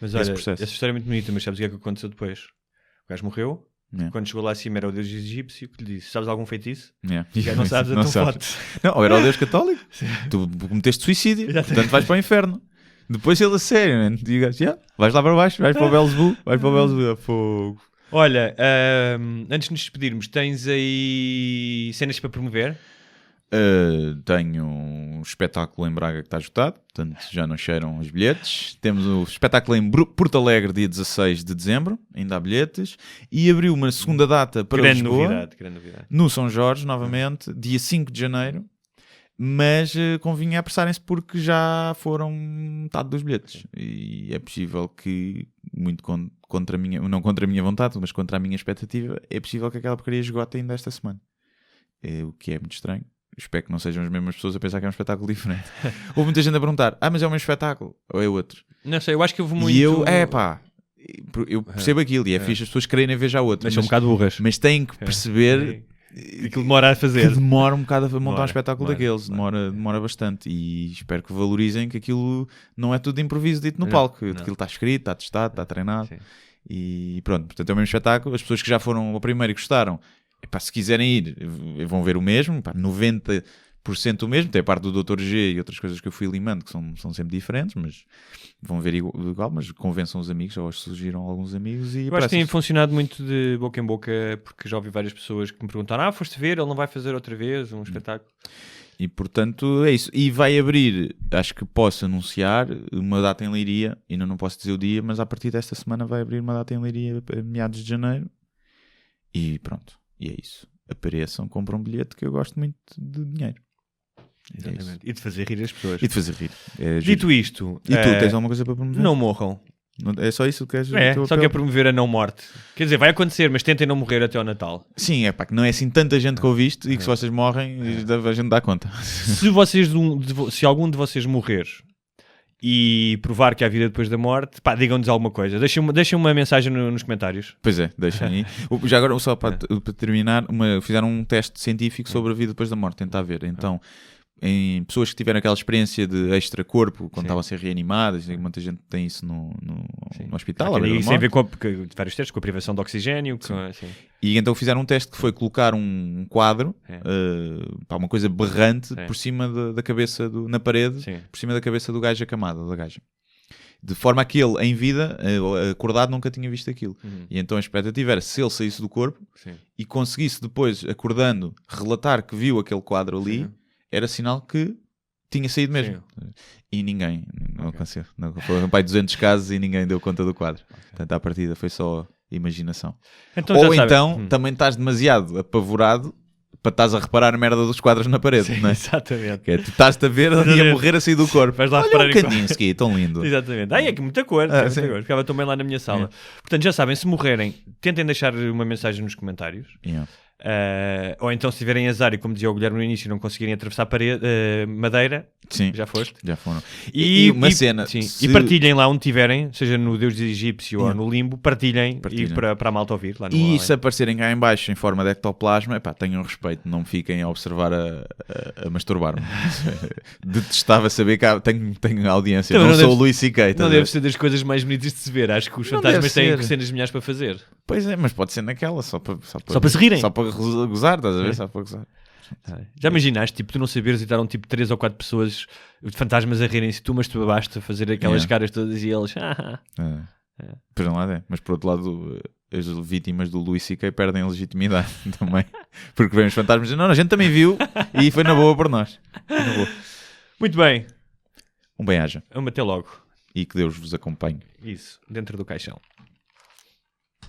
Mas olha, essa história é muito bonita, mas sabes o que é que aconteceu depois? O gajo morreu. Quando chegou lá acima era o deus egípcio que lhe disse, sabes algum feitiço? Já não sabes a tua foto. Não, ou era o deus católico. Tu cometeste suicídio, portanto vais para o inferno. Depois ele a sério, digas, vais lá para baixo, vais para o Belzebu, fogo. Olha, antes de nos despedirmos, tens aí cenas para promover? Tenho um espetáculo em Braga que está esgotado, portanto já não cheiram os bilhetes. Temos o espetáculo em Porto Alegre dia 16 de dezembro, ainda há bilhetes. E abriu uma segunda data para Lisboa, grande novidade. No São Jorge, novamente, dia 5 de janeiro. Mas convinha apressarem-se porque já foram metade dos bilhetes. E é possível que, muito contra a minha, não contra a minha vontade, mas contra a minha expectativa, é possível que aquela porcaria esgote ainda esta semana. O que é muito estranho. Espero que não sejam as mesmas pessoas a pensar que é um espetáculo diferente. Houve muita gente a perguntar, mas é o mesmo espetáculo? Ou é outro? Não sei, eu acho que houve muito... E eu percebo aquilo, e é fixe as pessoas quererem ver já outro. Mas são um bocado burras. Mas têm que perceber... Aquilo demora a fazer. Que demora um bocado a montar um espetáculo daqueles. Demora bastante. E espero que valorizem que aquilo não é tudo de improviso dito no palco. Aquilo está escrito, está testado, está treinado. Sim. E pronto, portanto é o mesmo espetáculo. As pessoas que já foram ao primeiro e gostaram, se quiserem ir, vão ver o mesmo, 90% o mesmo. Tem a parte do Dr. G e outras coisas que eu fui limando que são sempre diferentes, mas vão ver igual, mas convençam os amigos, ou surgiram alguns amigos. E eu acho que tem funcionado muito de boca em boca, porque já ouvi várias pessoas que me perguntaram, foste ver, ele não vai fazer outra vez um espetáculo? E portanto é isso. E vai abrir, acho que posso anunciar uma data em Leiria, ainda não posso dizer o dia, mas a partir desta semana vai abrir uma data em Leiria a meados de janeiro. E pronto. E é isso. Apareçam, compram um bilhete, que eu gosto muito de dinheiro. Exatamente. E de fazer rir as pessoas. E de fazer rir. Dito isto... E tu, tens alguma coisa para promover? Não morram. É só isso que queres? Só quer promover a não morte. Quer dizer, vai acontecer, mas tentem não morrer até ao Natal. Sim, que não é assim tanta gente que ouviste e que se vocês morrem, a gente dá conta. Se algum de vocês morrer e provar que há vida depois da morte, digam-nos alguma coisa. Deixem uma mensagem nos comentários. Pois é, deixem aí. Já agora, só para terminar, fizeram um teste científico sobre a vida depois da morte, tentar ver. Então, em pessoas que tiveram aquela experiência de extracorpo, quando estavam a ser reanimadas, e muita gente tem isso no hospital. Isso tem a ver com vários testes, com a privação de oxigênio. E então fizeram um teste que foi colocar um quadro, uma coisa berrante, por cima da cabeça, na parede, por cima da cabeça do gajo acamado, da gaja. De forma que ele, em vida, acordado, nunca tinha visto aquilo. E então a expectativa era, se ele saísse do corpo e conseguisse depois, acordando, relatar que viu aquele quadro ali, era sinal que tinha saído mesmo. E ninguém, não aconteceu. Foram 200 casos e ninguém deu conta do quadro. Portanto, à partida foi só imaginação. Então, ou então, também estás demasiado apavorado para estás a reparar a merda dos quadros na parede, não é? Exatamente. Que tu estás-te a ver ali a morrer a sair do corpo. Vais lá olha Kandinsky, tão lindo. Exatamente. É que muita cor. Ficava também lá na minha sala. Portanto, já sabem, se morrerem, tentem deixar uma mensagem nos comentários. Ou então se tiverem azar e, como dizia o Guilherme no início, não conseguirem atravessar madeira, sim, já foste. Já foram. E uma cena. Sim, e partilhem lá onde tiverem, seja no Deus Egípcio ou no Limbo, partilhem. E para a malta ouvir. Lá no e se aparecerem cá em baixo em forma de ectoplasma, tenham respeito, não fiquem a observar a masturbar-me. Detestava saber que tenho audiência, então, não sou o Luís C.K. Não deve ser das coisas mais bonitas de se ver. Acho que os fantasmas têm cenas melhores para fazer. Pois é, mas pode ser naquela, só para se rirem. Só para gozar, estás a ver? Só para gozar. Já imaginaste, tipo, tu não saberes e estaram tipo 3 ou 4 pessoas de fantasmas a rirem-se, tu masturbaste a fazer aquelas caras todas e eles... Por um lado é, mas por outro lado as vítimas do Luís C.K. perdem a legitimidade também, porque vêm os fantasmas e não, a gente também viu e foi na boa por nós. Muito bem. Bem-aja. Até logo. E que Deus vos acompanhe. Isso, dentro do caixão.